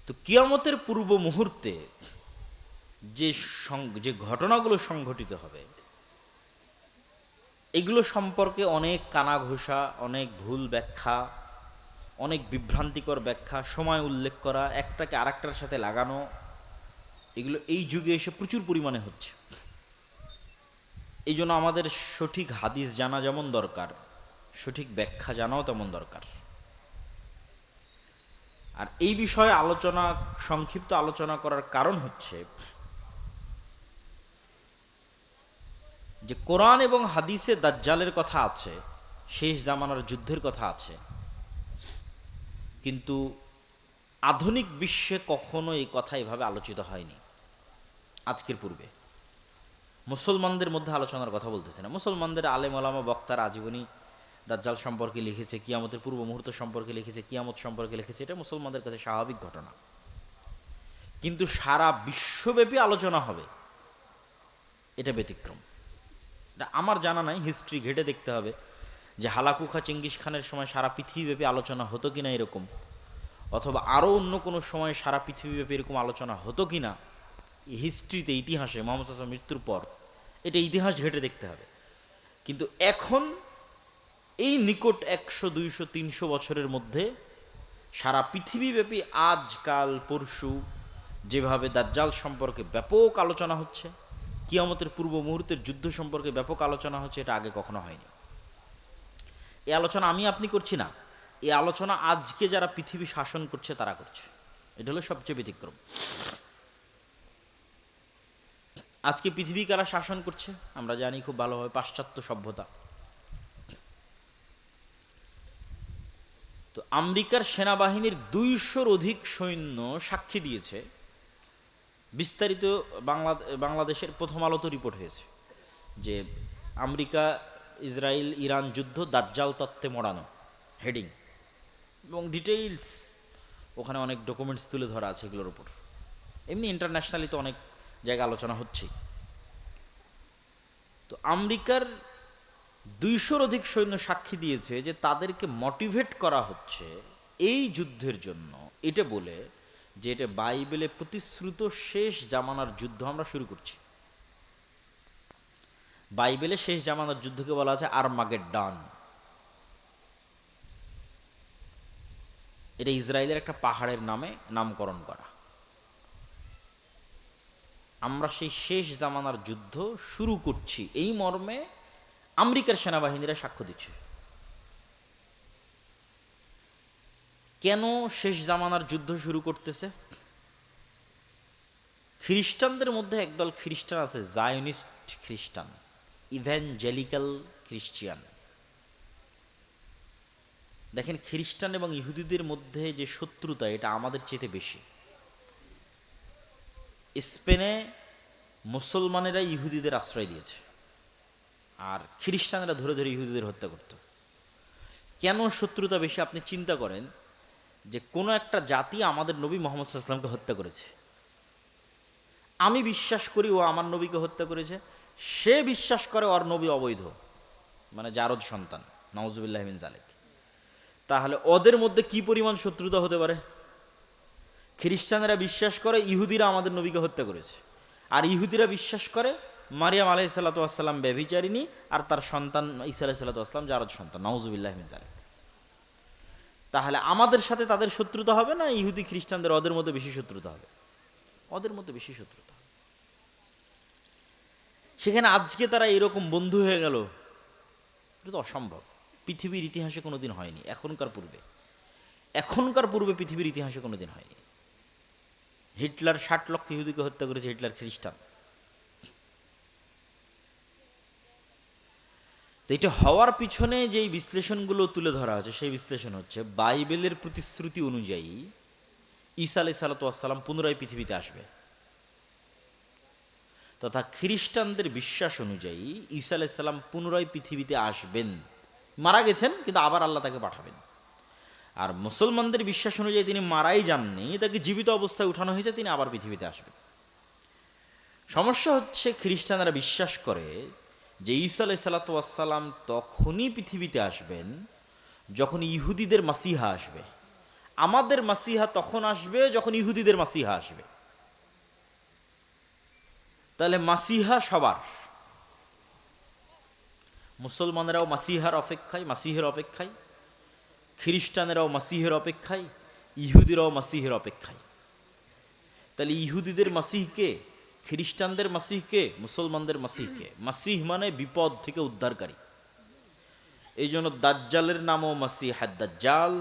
তো কিয়ামতের পূর্ব মুহূর্তে যে যে ঘটনাগুলো সংঘটিত হবে এগুলো সম্পর্কে অনেক কানাঘোষা, অনেক ভুল ব্যাখ্যা, অনেক বিভ্রান্তিকর ব্যাখ্যা, সময় উল্লেখ করা, একটাকে আরেকটার সাথে লাগানো, এগুলো এই যুগে এসে প্রচুর পরিমাণে হচ্ছে। এই জন্য আমাদের সঠিক হাদিস জানা যেমন দরকার, সঠিক ব্যাখ্যা জানাও তেমন দরকার। আর এই বিষয়ে সংক্ষিপ্ত আলোচনা করার কারণ হচ্ছে যে কোরআন এবং হাদিসে দাজ্জালের কথা আছে, শেষ জামানার যুদ্ধের কথা আছে, কিন্তু আধুনিক বিশ্বে কখনো এই কথা এভাবে আলোচিত হয়নি। আজকের পূর্বে মুসলমানদের মধ্যে আলোচনার কথা বলতেছে না, মুসলমানদের আলেম ওলামা বক্তার আজীবনী দাজ্জাল সম্পর্কে লিখেছে, কিয়ামতের পূর্ব মুহূর্ত সম্পর্কে লিখেছে, কিয়ামত সম্পর্কে লিখেছে, এটা মুসলমানদের কাছে স্বাভাবিক ঘটনা। কিন্তু সারা বিশ্বব্যাপী আলোচনা হবে, এটা ব্যতিক্রম। এটা আমার জানা নাই, হিস্ট্রি ঘেটে দেখতে হবে যে হালাকুখা চেঙ্গিস খানের সময় সারা পৃথিবীব্যাপী আলোচনা হতো কিনা এরকম, অথবা আরও অন্য কোনো সময় সারা পৃথিবীব্যাপী এরকম আলোচনা হতো কিনা হিস্ট্রিতে, ইতিহাসে, মোহাম্মদ সাল্লাল্লাহু আলাইহি ওয়াসাল্লামের মৃত্যুর পর এটা ইতিহাস ঘেটে দেখতে হবে। কিন্তু এখন এই নিকট 100, 200, 300 বছরের মধ্যে সারা পৃথিবীব্যাপী আজকাল পরশু যেভাবে দাজ্জাল সম্পর্কে ব্যাপক আলোচনা হচ্ছে, কিয়ামতের পূর্ব মুহূর্তের যুদ্ধ সম্পর্কে ব্যাপক আলোচনা হচ্ছে, এটা আগে কখনো হয়নি। এই আলোচনা আমি আপনি করছি না, এই আলোচনা আজকে যারা পৃথিবী শাসন করছে তারা করছে। এটা হলো সবচেয়ে ব্যতিক্রম। আজকে পৃথিবী কারা শাসন করছে আমরা জানি খুব ভালোভাবে, পাশ্চাত্য সভ্যতা। তো আমেরিকার সেনাবাহিনীর 200-র অধিক সৈন্য সাক্ষী দিয়েছে, বিস্তারিত বাংলাদেশের প্রথম আলোতে রিপোর্ট হয়েছে যে আমেরিকা ইসরায়েল ইরান যুদ্ধ দাজ্জাল তত্ত্বে মোড়ানো, হেডিং এবং ডিটেইলস, ওখানে অনেক ডকুমেন্টস তুলে ধরা আছে এগুলোর উপর। এমনি ইন্টারন্যাশনালি তো অনেক জায়গা আলোচনা হচ্ছেই। তো আমেরিকার 200-র অধিক সৈন্য সাক্ষী দিয়েছে যে তাদেরকে মোটিভেট করা হচ্ছে এই যুদ্ধের জন্য, এটা বলে যে এটা বাইবেলে প্রতিশ্রুত শেষ জামানার যুদ্ধ আমরা শুরু করছি। বাইবেলে শেষ জামানার যুদ্ধকে বলা আছে আরমাগেড্ডন। এটা ইসরায়েলের একটা পাহাড়ের নামে নামকরণ করা। আমরা সেই শেষ জামানার যুদ্ধ শুরু করছি, এই মর্মে আমেরিকার সেনাবাহিনীরা সাক্ষ্য দিচ্ছে। কেন শেষ জামানার যুদ্ধ শুরু করতেছে? খ্রিস্টানদের মধ্যে একদল খ্রিস্টান আছে, জায়নিস্ট খ্রিস্টান, ইভ্যাঞ্জেলিক্যাল খ্রিস্টিয়ান। দেখেন, খ্রিস্টান এবং ইহুদিদের মধ্যে যে শত্রুতা, এটা আমাদের চেয়ে বেশি। স্পেনে মুসলমানেরা ইহুদিদের আশ্রয় দিয়েছে, আর খ্রিস্টানরা ধরে ধরে ইহুদিদের হত্যা করত। কেন শত্রুতা বেশি? আপনি চিন্তা করেন যে কোনো একটা জাতি আমাদের নবী মুহাম্মদ সাল্লাল্লাহু আলাইহি ওয়াসাল্লামকে হত্যা করেছে, আমি বিশ্বাস করি ও আমার নবীকে হত্যা করেছে, সে বিশ্বাস করে ওর নবী অবৈধ, মানে জারদ সন্তান, নাউজুবিল্লাহি মিন যালিক। তাহলে ওদের মধ্যে কি পরিমাণ শত্রুতা হতে পারে? খ্রিস্টানেরা বিশ্বাস করে ইহুদিরা আমাদের নবীকে হত্যা করেছে, আর ইহুদিরা বিশ্বাস করে মারিয়াম আলাইহিস সালাতু ওয়াস সালাম ব্যভিচারিণী, আর তার সন্তান ঈসা আলাইহিস সালাতু ওয়াস সালাম জারদ সন্তান, নাউজুবিল্লাহি মিন যালিক। তাহলে আমাদের সাথে তাদের শত্রুতা হবে না ইহুদি খ্রিস্টানদের ওদের মধ্যে বেশি শত্রুতা হবে? ওদের মধ্যে বেশি শত্রুতা। সেখানে আজকে তারা এরকম বন্ধু হয়ে গেল, এটা তো অসম্ভব। পৃথিবীর ইতিহাসে কোনোদিন হয়নি, এখনকার পূর্বে পৃথিবীর ইতিহাসে কোনোদিন হয়নি। হিটলার 60 লক্ষ ইহুদিকে হত্যা করেছে, হিটলার খ্রিস্টান। তো এটা হওয়ার পিছনে যেই বিশ্লেষণগুলো তুলে ধরা হচ্ছে, সেই বিশ্লেষণ হচ্ছে বাইবেলের প্রতিশ্রুতি অনুযায়ী ঈসা আলাইহিস সালাতু ওয়াস সালাম পুনরায় পৃথিবীতে আসবে, তথা খ্রিস্টানদের বিশ্বাস অনুযায়ী ঈসা আলাইহিস সালাম পুনরায় পৃথিবীতে আসবেন, মারা গেছেন কিন্তু আবার আল্লাহ তাকে পাঠাবেন। আর মুসলমানদের বিশ্বাস অনুযায়ী তিনি মারাই যাননি, তাকে জীবিত অবস্থায় উঠানো হয়েছে, তিনি আবার পৃথিবীতে আসবেন। সমস্যা হচ্ছে খ্রিস্টানরা বিশ্বাস করে যে ঈসা আলাইহিস সালাতু ওয়াস সালাম তখনই পৃথিবীতে আসবেন যখন ইহুদিদের মাসিহা আসবে, আমাদের মাসিহা তখন আসবে যখন ইহুদিদের মাসিহা আসবে। তাহলে মাসিহা সবার, মুসলমানেরাও মাসিহার অপেক্ষায়, মাসিহের অপেক্ষায়, খ্রিস্টানেরাও মাসিহের অপেক্ষায়, ইহুদিরাও মাসিহের অপেক্ষায়। তাহলে ইহুদিদের মাসিহকে, খ্রিস্টানদের মাসিহকে, মুসলমানদের মাসিহকে। মাসিহ মানে বিপদ থেকে উদ্ধারকারী। এই জন্য দাজ্জালের নামও মাসিহ দাজ্জাল,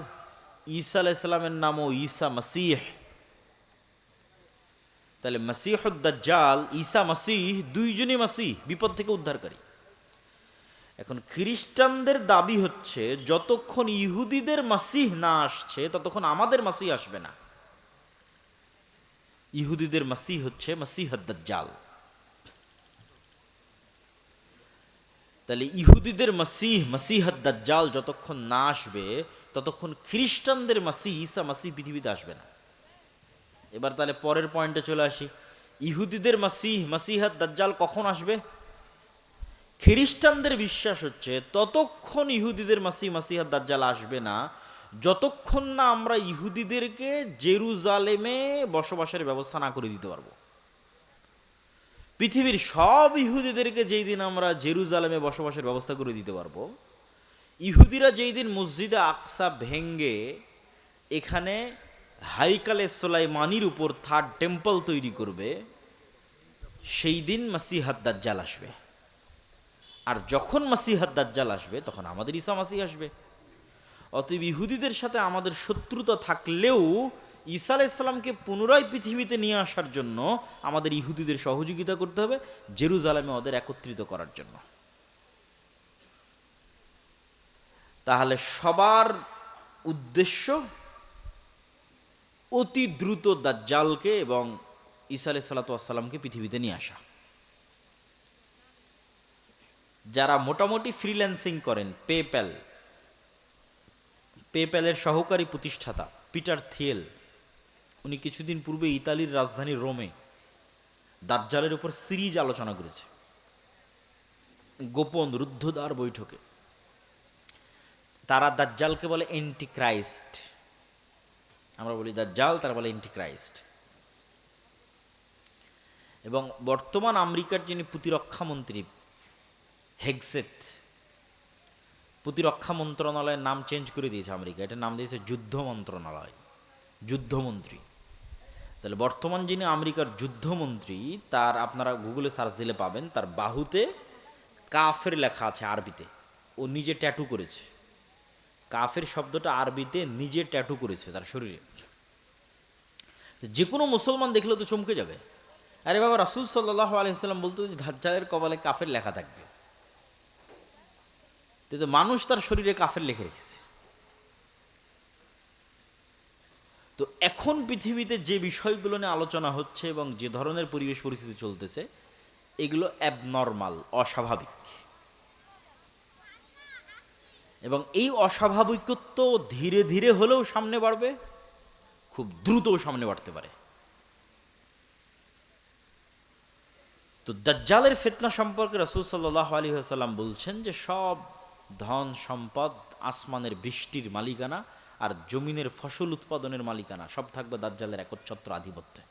ঈসা আলাইহিস সালামের নামও ঈসা মাসিহ। তাহলে মাসিহ দাজ্জাল, ঈসা মাসিহ, দুইজনই মাসিহ, বিপদ থেকে উদ্ধারকারী। এখন খ্রিস্টানদের দাবি হচ্ছে যতক্ষণ ইহুদিদের মাসিহ না আসছে ততক্ষণ আমাদের মাসিহ আসবে না। ইহুদিদের মাসিহ হচ্ছে মাসিহ দাজ্জাল। তাহলে ইহুদিদের মাসিহ, মাসিহ দাজ্জাল যতক্ষণ না আসবে ততক্ষণ খ্রিস্টানদের মাসিহ ঈসা মাসিহ পৃথিবীতে আসবে না। এবার তাহলে পরের পয়েন্টে চলে আসি। ইহুদিদের মাসিহ, মাসিহ দাজ্জাল কখন আসবে? খ্রিস্টানদের বিশ্বাস হচ্ছে ততক্ষণ ইহুদিদের মাসিহ, মাসিহ দাজ্জাল আসবে না যতক্ষণ না আমরা ইহুদিদেরকে জেরুজালেমে বসবাসের ব্যবস্থা না করে দিতে পারবো। পৃথিবীর সব ইহুদিদেরকে যেই দিন আমরা জেরুজালেমে বসবাসের ব্যবস্থা করে দিতে পারবো, ইহুদিরা যেই দিন মসজিদে আকসা ভেঙ্গে এখানে হাইকালে সোলাইমানির উপর থার্ড টেম্পল তৈরি করবে, সেই দিন মাসিহাদ দাজ্জাল আসবে। আর যখন মাসিহাদ দাজ্জাল আসবে তখন আমাদের ঈসা মাসিহ আসবে। অতএব ইহুদিদের সাথে আমাদের শত্রুতা থাকলেও ঈসা আলাইহিস সালামকে পুনরায় পৃথিবীতে নিয়ে আসার জন্য আমাদের ইহুদিদের সহযোগিতা করতে হবে, জেরুজালেমে ওদের একত্রিত করার জন্য। তাহলে সবার উদ্দেশ্য অতি দ্রুত দাজ্জালকে এবং ঈসা আলাইহিস সালামকে পৃথিবীতে নিয়ে আসা। যারা মোটামুটি ফ্রিল্যান্সিং করেন, পেপ্যালের সহকারী প্রতিষ্ঠাতা পিটার থিয়েল, উনি কিছুদিন পূর্বে ইতালির রাজধানী রোমে দাজ্জালের উপর সিরিজ আলোচনা করেছে, গোপন রুদ্ধদ্বার বৈঠকে। তারা দাজ্জালকে বলে এন্টি ক্রাইস্ট। আমরা বলি দাজ্জাল, তারা বলে এন্টি ক্রাইস্ট। এবং বর্তমান আমেরিকার যিনি প্রতিরক্ষা মন্ত্রী হেগসেথ, প্রতিরক্ষা মন্ত্রণালয়ের নাম চেঞ্জ করে দিয়েছে আমেরিকা, এটার নাম দিয়েছে যুদ্ধ মন্ত্রণালয়, যুদ্ধমন্ত্রী। তাহলে বর্তমান যিনি আমেরিকার যুদ্ধমন্ত্রী, তার আপনারা গুগলে সার্চ দিলে পাবেন, তার বাহুতে কাফের লেখা আছে আরবিতে। ও নিজে ট্যাটু করেছে, কাফের শব্দটা আরবিতে নিজে ট্যাটু করেছে তার শরীরে। যে কোনো মুসলমান দেখলে তো চমকে যাবে, আরে বাবা, রাসূল সাল্লাল্লাহু আলাইহি ওয়াসাল্লাম বলতো যে দাজ্জালের কপালে কাফের লেখা থাকবে। তো মানুষ তার শরীরে কাফের লিখে রেখেছে। তো এখন পৃথিবীতে যে বিষয়গুলো নিয়ে আলোচনা হচ্ছে এবং যে ধরনের পরিবেশ পরিস্থিতি চলতেছে, এগুলো অ্যাবনর্মাল, অস্বাভাবিক। এবং এই অস্বাভাবিকত্ব ধীরে ধীরে হলেও সামনে বাড়বে, খুব দ্রুতও সামনে বাড়তে পারে। তো দাজ্জালের ফিতনা সম্পর্কে রাসূল সাল্লাল্লাহু আলাইহি ওয়াসাল্লাম বলছেন যে সব ধন সম্পদ, আসমানের বৃষ্টির মালিকানা আর জমিনের ফসল উৎপাদনের মালিকানা সব থাকবে দাজ্জালের একচ্ছত্র আধিপত্যে।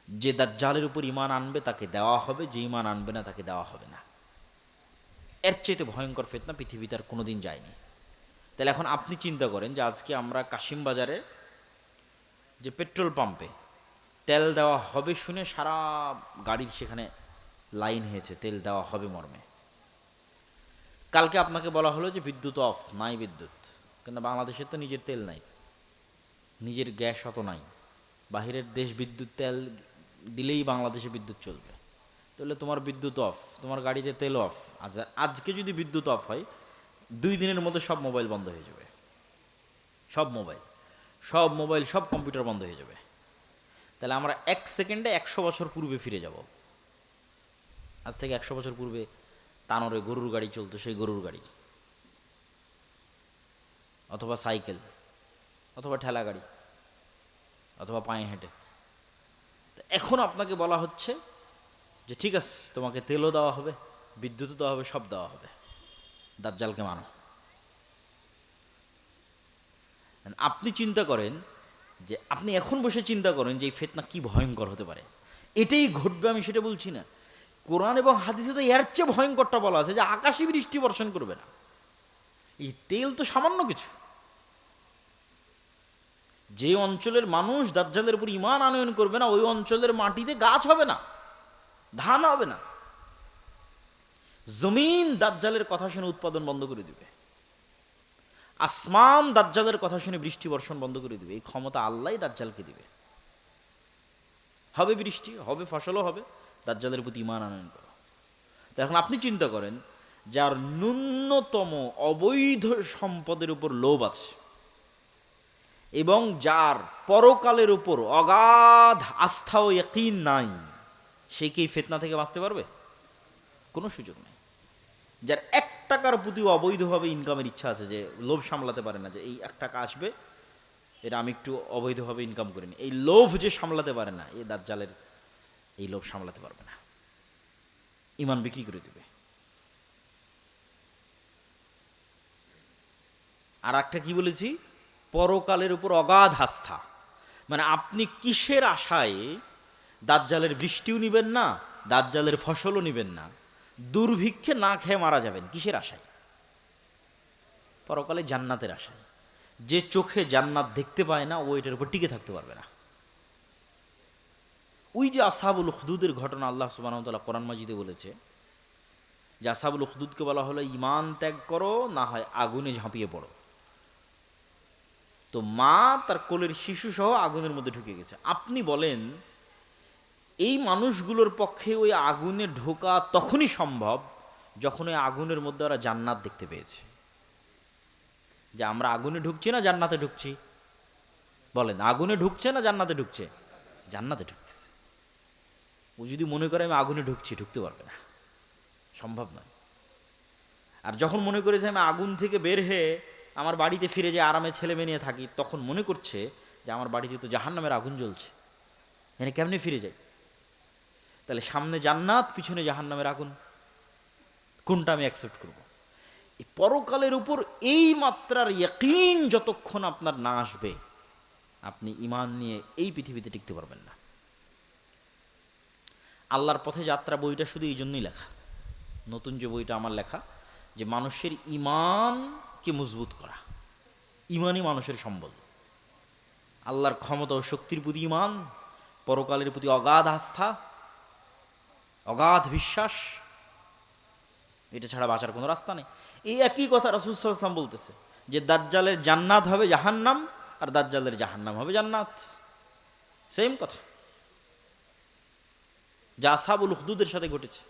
যে দাজ্জালের উপর ঈমান আনবে তাকে দেওয়া হবে, যে ঈমান আনবে না তাকে দেওয়া হবে না। এর চাইতে ভয়ঙ্কর ফিতনা পৃথিবীতে আর কোনোদিন যায়নি। তাহলে এখন আপনি চিন্তা করেন যে আজকে আমরা কাশিম বাজারে যে পেট্রোল পাম্পে তেল দেওয়া হবে শুনে সারা গাড়ির সেখানে লাইন হয়েছে তেল দেওয়া হবে মর্মে। কালকে আপনাকে বলা হলো যে বিদ্যুৎ অফ, নাই বিদ্যুৎ, কিন্তু বাংলাদেশের তো নিজের তেল নাই, নিজের গ্যাস অত নাই। বাহিরের দেশ বিদ্যুৎ তেল দিলেই বাংলাদেশে বিদ্যুৎ চলবে। তাহলে তোমার বিদ্যুৎ অফ, তোমার গাড়িতে তেল অফ। আজকে যদি বিদ্যুৎ অফ হয় 2 দিনের মধ্যে সব মোবাইল বন্ধ হয়ে যাবে, সব মোবাইল সব কম্পিউটার বন্ধ হয়ে যাবে। তাহলে আমরা 1 সেকেন্ডে 100 বছর পূর্বে ফিরে যাব। আজ থেকে 100 বছর পূর্বে তানোরে গরুর গাড়ি চলতো, সেই গরুর গাড়ি অথবা সাইকেল অথবা ঠেলা গাড়ি অথবা পায়ে হেঁটে। এখন আপনাকে বলা হচ্ছে যে ঠিক আছে, তোমাকে তেলও দেওয়া হবে, বিদ্যুৎও দেওয়া হবে, সব দেওয়া হবে, দাজ্জালকে মানো। আপনি চিন্তা করেন যে আপনি এখন বসে চিন্তা করেন যে এই ফিতনা কি ভয়ঙ্কর হতে পারে। এটাই ঘটবে আমি সেটা বলছি না, কোরআন এবং হাদিসে তো এর চেয়ে ভয়ঙ্করটা বলা আছে যে আকাশে বৃষ্টি বর্ষণ করবে না। এই তেল তো সামান্য কিছু। যে অঞ্চলের মানুষ দাজ্জালের উপর ঈমান আনয়ন করবে না, ওই অঞ্চলের মাটিতে গাছ হবে না, ধান হবে না। জমিন দাজ্জালের কথা শুনে উৎপাদন বন্ধ করে দিবে, আসমান দাজ্জালের কথা শুনে বৃষ্টি বর্ষণ বন্ধ করে দিবে। এই ক্ষমতা আল্লাহ দাজ্জালকে দিবে। হবে বৃষ্টি, হবে ফসলও হবে, দাজ্জালের প্রতি ঈমান আনয়ন করো। তো এখন আপনি চিন্তা করেন, যার ন্যূনতম অবৈধ সম্পদের উপর লোভ আছে এবং যার পরকালের উপর অগাধ আস্থা ও ইয়াকিন নাই, সে কি এই ফিতনা থেকে বাঁচতে পারবে? কোনো সুযোগ নেই। যার 1 টাকার প্রতি অবৈধভাবে ইনকামের ইচ্ছা আছে, যে লোভ সামলাতে পারে না, যে এই 1 টাকা আসবে, এটা আমি একটু অবৈধভাবে ইনকাম করিনি, এই লোভ যে সামলাতে পারে না, এই দাজ্জালের এই লোভ সামলাতে পারবে না, ঈমান বিক্রি করে দেবে। আর একটা কি বলেছি, পরকালের উপর অগাধ আস্থা। মানে আপনি কিসের আশায় দাজ্জালের বৃষ্টিও নিবেন না, দাজ্জালের ফসলও নিবেন না, দুর্ভিক্ষে না খেয়ে মারা যাবেন, কিসের আশায়? পরকালে জান্নাতের আশায়। যে চোখে জান্নাত দেখতে পায় না, ও এটার উপর টিকে থাকতে পারবে না। ওই যে আসহাবুল উখদুদের ঘটনা আল্লাহ সুবহানাহু ওয়া তাআলা কোরআন মাজিদে বলেছে, যে আসহাবুল উখদুদকে বলা হলো ঈমান ত্যাগ করো, না হয় আগুনে ঝাঁপিয়ে পড়ো। তো মা তার কোলের শিশু সহ আগুনের মধ্যে ঢুকে গেছে। আপনি বলেন, এই মানুষগুলোর পক্ষে ওই আগুনে ঢোকা তখনই সম্ভব যখন ওই আগুনের মধ্যে ওরা জান্নাত দেখতে পেয়েছে। যে আমরা আগুনে ঢুকছি না জান্নাতে ঢুকছি? বলেন, আগুনে ঢুকছে না জান্নাতে ঢুকছে? জান্নাতে ঢুকতেছে। ও যদি মনে করে আমি আগুনে ঢুকছি, ঢুকতে পারবে না, সম্ভব নয়। আর যখন মনে করে যে আমি আগুন থেকে বের হয়ে আমার বাড়িতে ফিরে যে আরামে ছেলে মেয়ে নিয়ে থাকি, তখন মনে করছে যে আমার বাড়িতে তো জাহান্নামের আগুন জ্বলছে, এখানে কেমনে ফিরে যাই? তাহলে সামনে জান্নাত, পিছনে জাহান্নামের আগুন, কোনটা আমি অ্যাকসেপ্ট করব? এই পরকালের উপর এই মাত্রার ইয়াকিন যতক্ষণ আপনার না আসবে, আপনি ঈমান নিয়ে এই পৃথিবীতে টিকতে পারবেন না। আল্লাহর পথে যাত্রা বইটা শুধু এই জন্যই লেখা, নতুন যে বইটা আমার লেখা, যে মানুষের ঈমানকে মজবুত করা। ঈমানই মানুষের সম্বল। আল্লাহর ক্ষমতা ও শক্তির প্রতি ঈমান, পরকালের প্রতি অগাধ আস্থা, অগাধ বিশ্বাস, এটা ছাড়া বাঁচার কোনো রাস্তা নেই। এই একই কথা রাসূল সাল্লাল্লাহু আলাইহি ওয়াসাল্লাম বলতেছে, যে দাজ্জালের জান্নাত হবে জাহান্নাম, আর দাজ্জালের জাহান্নাম হবে জান্নাত। সেম কথা, যা আসহাবুল উখদুদের সাথে ঘটেছে।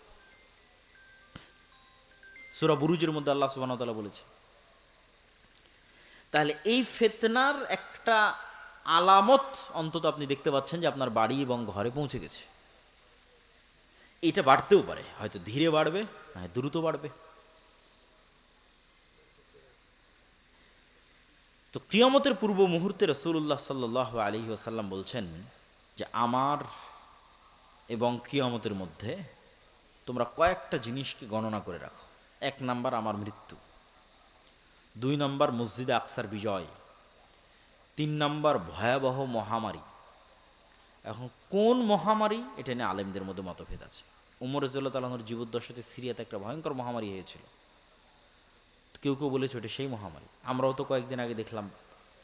সূরা বুরুজের মধ্যে আল্লাহ সুবহানাহু ওয়া তাআলা বলেছে। তাহলে এই ফিতনার একটা আলামত অন্তত আপনি দেখতে পাচ্ছেন, যে আপনার বাড়ি এবং ঘরে পৌঁছে গেছে। এটা বাড়তেও পারে, হয়তো ধীরে বাড়বে, না দ্রুত বাড়বে। তো কিয়ামতের পূর্ব মুহূর্তে রাসূলুল্লাহ সাল্লাল্লাহু আলাইহি ওয়াসাল্লাম বলছেন, যে আমার এবং কিয়ামতের মধ্যে তোমরা কয়েকটা জিনিসকে গণনা করে রাখো। 1 নাম্বার আমার মৃত্যু, 2 নাম্বার মসজিদে আকসার বিজয়, 3 নাম্বার ভয়াবহ মহামারী। এখন কোন মহামারী, এটা নিয়ে আলেমদের মধ্যে মতভেদ আছে। উমর রাদিয়াল্লাহু তাআলা আনহুর জীবদ্দশাতে সিরিয়াতে একটা ভয়ঙ্কর মহামারী হয়েছিল। কেউ কেউ বলেছে ওটা সেই মহামারী। আমরাও তো কয়েকদিন আগে দেখলাম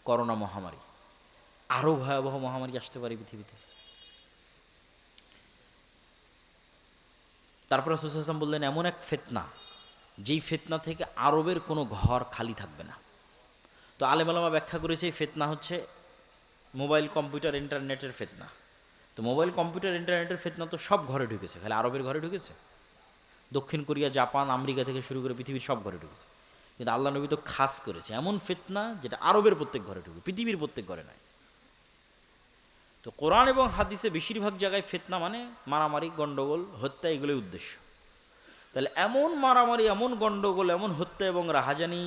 করোনা মহামারী। আরও ভয়াবহ মহামারী আসতে পারে পৃথিবীতে। তারপর রাসূল সাল্লাল্লাহু আলাইহি ওয়াসাল্লাম বললেন, এমন এক ফিতনা, যেই ফিতনা থেকে আরবের কোনো ঘর খালি থাকবে না। তো আলেম ওলামা ব্যাখ্যা করেছে, এই ফিতনা হচ্ছে মোবাইল কম্পিউটার ইন্টারনেটের ফিতনা। তো মোবাইল কম্পিউটার ইন্টারনেটের ফিতনা তো সব ঘরে ঢুকেছে, খালি আরবের ঘরে ঢুকেছে? দক্ষিণ কোরিয়া, জাপান, আমেরিকা থেকে শুরু করে পৃথিবীর সব ঘরে ঢুকেছে। কিন্তু আল্লাহ নবী তো খাস করেছে এমন ফিতনা যেটা আরবের প্রত্যেক ঘরে ঢুকবে, পৃথিবীর প্রত্যেক ঘরে নয়। তো কোরআন এবং হাদিসে বেশিরভাগ জায়গায় ফিতনা মানে মারামারি, গন্ডগোল, হত্যা, এগুলোই উদ্দেশ্য। তাহলে এমন মারামারি, এমন গন্ডগোল, এমন হত্যা এবং রাহাজানি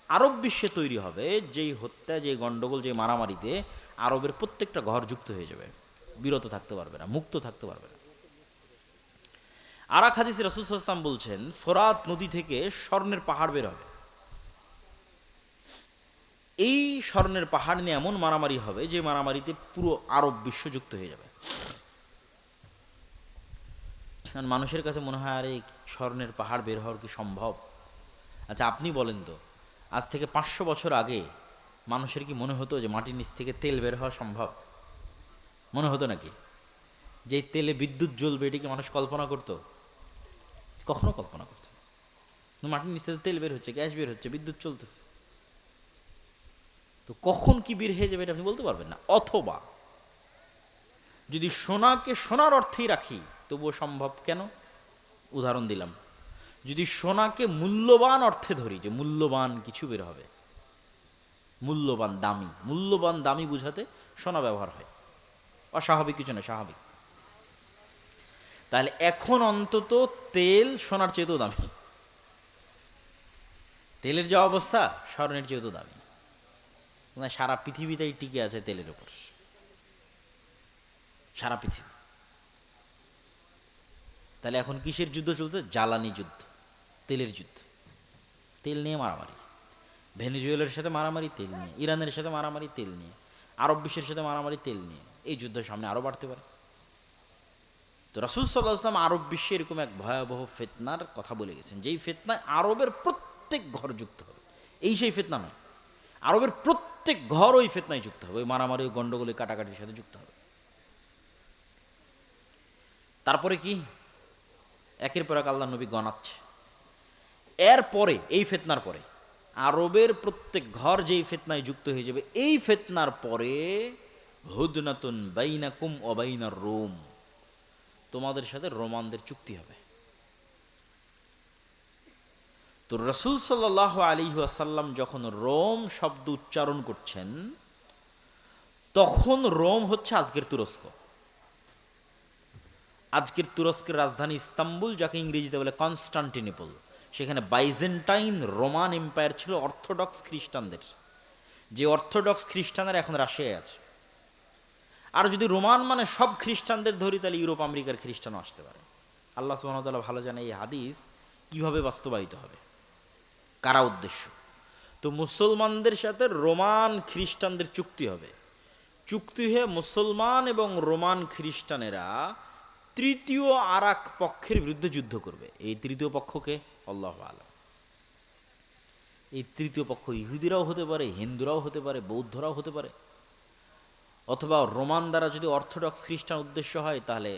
আরব বিশ্বে তৈরি হবে, যেই হত্যা, যেই গন্ডগোল, যেই মারামারিতে আরবের প্রত্যেকটা ঘর যুক্ত হয়ে যাবে, বিরত থাকতে পারবে না, মুক্ত থাকতে পারবে না। আর এক হাদিসে রাসূল সাল্লাল্লাহু আলাইহি ওয়াসাল্লাম বলছেন, ফোরাত নদী থেকে স্বর্ণের পাহাড় বের হবে। এই স্বর্ণের পাহাড় নিয়ে এমন মারামারি হবে যে মারামারিতে পুরো আরব বিশ্ব যুক্ত হয়ে যাবে। কারণ মানুষের কাছে মনে হয় আরে স্বর্ণের পাহাড় বের হওয়ার কি সম্ভব? আচ্ছা আপনি বলেন তো, আজ থেকে 500 বছর আগে মানুষের কি মনে হতো যে মাটির নিচ থেকে তেল বের হওয়া সম্ভব? মনে হতো নাকি? যে তেলে বিদ্যুৎ জ্বলবে এটি কি মানুষ কল্পনা করতো? কখনো কল্পনা করতো না। মাটির নিচ থেকে তেল বের হচ্ছে, গ্যাস বের হচ্ছে, বিদ্যুৎ চলতেছে, তো কখন কি বের হয়ে যাবে এটা আপনি বলতে পারবেন না। অথবা যদি সোনাকে সোনার অর্থেই রাখি তবুও সম্ভব। কেন? উদাহরণ দিলাম, যদি সোনাকে মূল্যবান অর্থে ধরি যে মূল্যবান কিছু বের হবে, মূল্যবান দামি বুঝাতে সোনা ব্যবহার হয়, অস্বাভাবিক কিছু না, স্বাভাবিক। তাহলে এখন অন্তত তেল সোনার চেয়েও দামি, তেলের যা অবস্থা স্বর্ণের চেয়েও দামি। সারা পৃথিবীতেই টিকে আছে তেলের উপর, সারা পৃথিবী। তাহলে এখন কিসের যুদ্ধ চলছে? জ্বালানি যুদ্ধ, তেলের যুদ্ধ। তেল নিয়ে মারামারি, ভেনেজুয়েলার সাথে মারামারি তেল নিয়ে, ইরানের সাথে মারামারি তেল নিয়ে, আরব বিশ্বের সাথে মারামারি তেল নিয়ে। এই যুদ্ধের সামনে আরো বাড়তে পারে। তো রাসূল সাল্লাল্লাহু আলাইহি ওয়াসাল্লাম আরব বিশ্বে এরকম এক ভয়াবহ ফিতনার কথা বলে গেছেন, যেই ফিতনায় আরবের প্রত্যেক ঘর যুক্ত হবে। এই সেই ফিতনা নয়, আরবের প্রত্যেক ঘর ওই ফিতনায় যুক্ত হবে, ওই মারামারি, গন্ডগোলে, কাটাকাটির সাথে যুক্ত হবে। তারপরে কি? একের পর এক আল্লাহ নবী গণাচ্ছে। এরপরে এই ফিতনার পরে আরবের প্রত্যেক ঘর যেই ফিতনায় যুক্ত হয়ে যাবে, এই ফিতনার পরে হুদনাতুন বাইনাকুম ওয়া বাইনার রোম, তোমাদের সাথে রোমানদের চুক্তি হবে। তো রাসূল সাল্লাল্লাহু আলাইহি ওয়াসাল্লাম যখন রোম শব্দ উচ্চারণ করছেন, তখন রোম হচ্ছে আজকের তুরস্ক। আজকের তুরস্কের রাজধানী ইস্তাম্বুল, যাকে ইংরেজিতে বলে কনস্টান্টিনোপল। সেখানে বাইজেন্টাইন রোমান এম্পায়ার ছিল অর্থোডক্স খ্রিস্টানদের, যে অর্থোডক্স খ্রিস্টানরা এখন রাশিয়ায় আছে। আর যদি রোমান মানে সব খ্রিস্টানদের ধরি, তাহলে ইউরোপ আমেরিকার খ্রিস্টানও আসতে পারে। আল্লাহ সুবহানাহু ওয়া তাআলা ভালো জানে এই হাদিস কিভাবে বাস্তবায়িত হবে, কারা উদ্দেশ্য। তো মুসলমানদের সাথে রোমান খ্রিস্টানদের চুক্তি হবে। চুক্তি হয়ে মুসলমান এবং রোমান খ্রিস্টানেরা তৃতীয় আর এক পক্ষের বিরুদ্ধে যুদ্ধ করবে। এই তৃতীয় পক্ষকে আল্লাহু আ'লাম। এই তৃতীয় পক্ষ ইহুদিরাও হতে পারে, হিন্দুরাও হতে পারে, বৌদ্ধরাও হতে পারে, অথবা রোমান দ্বারা যদি অর্থোডক্স খ্রিস্টান উদ্দেশ্য হয় তাহলে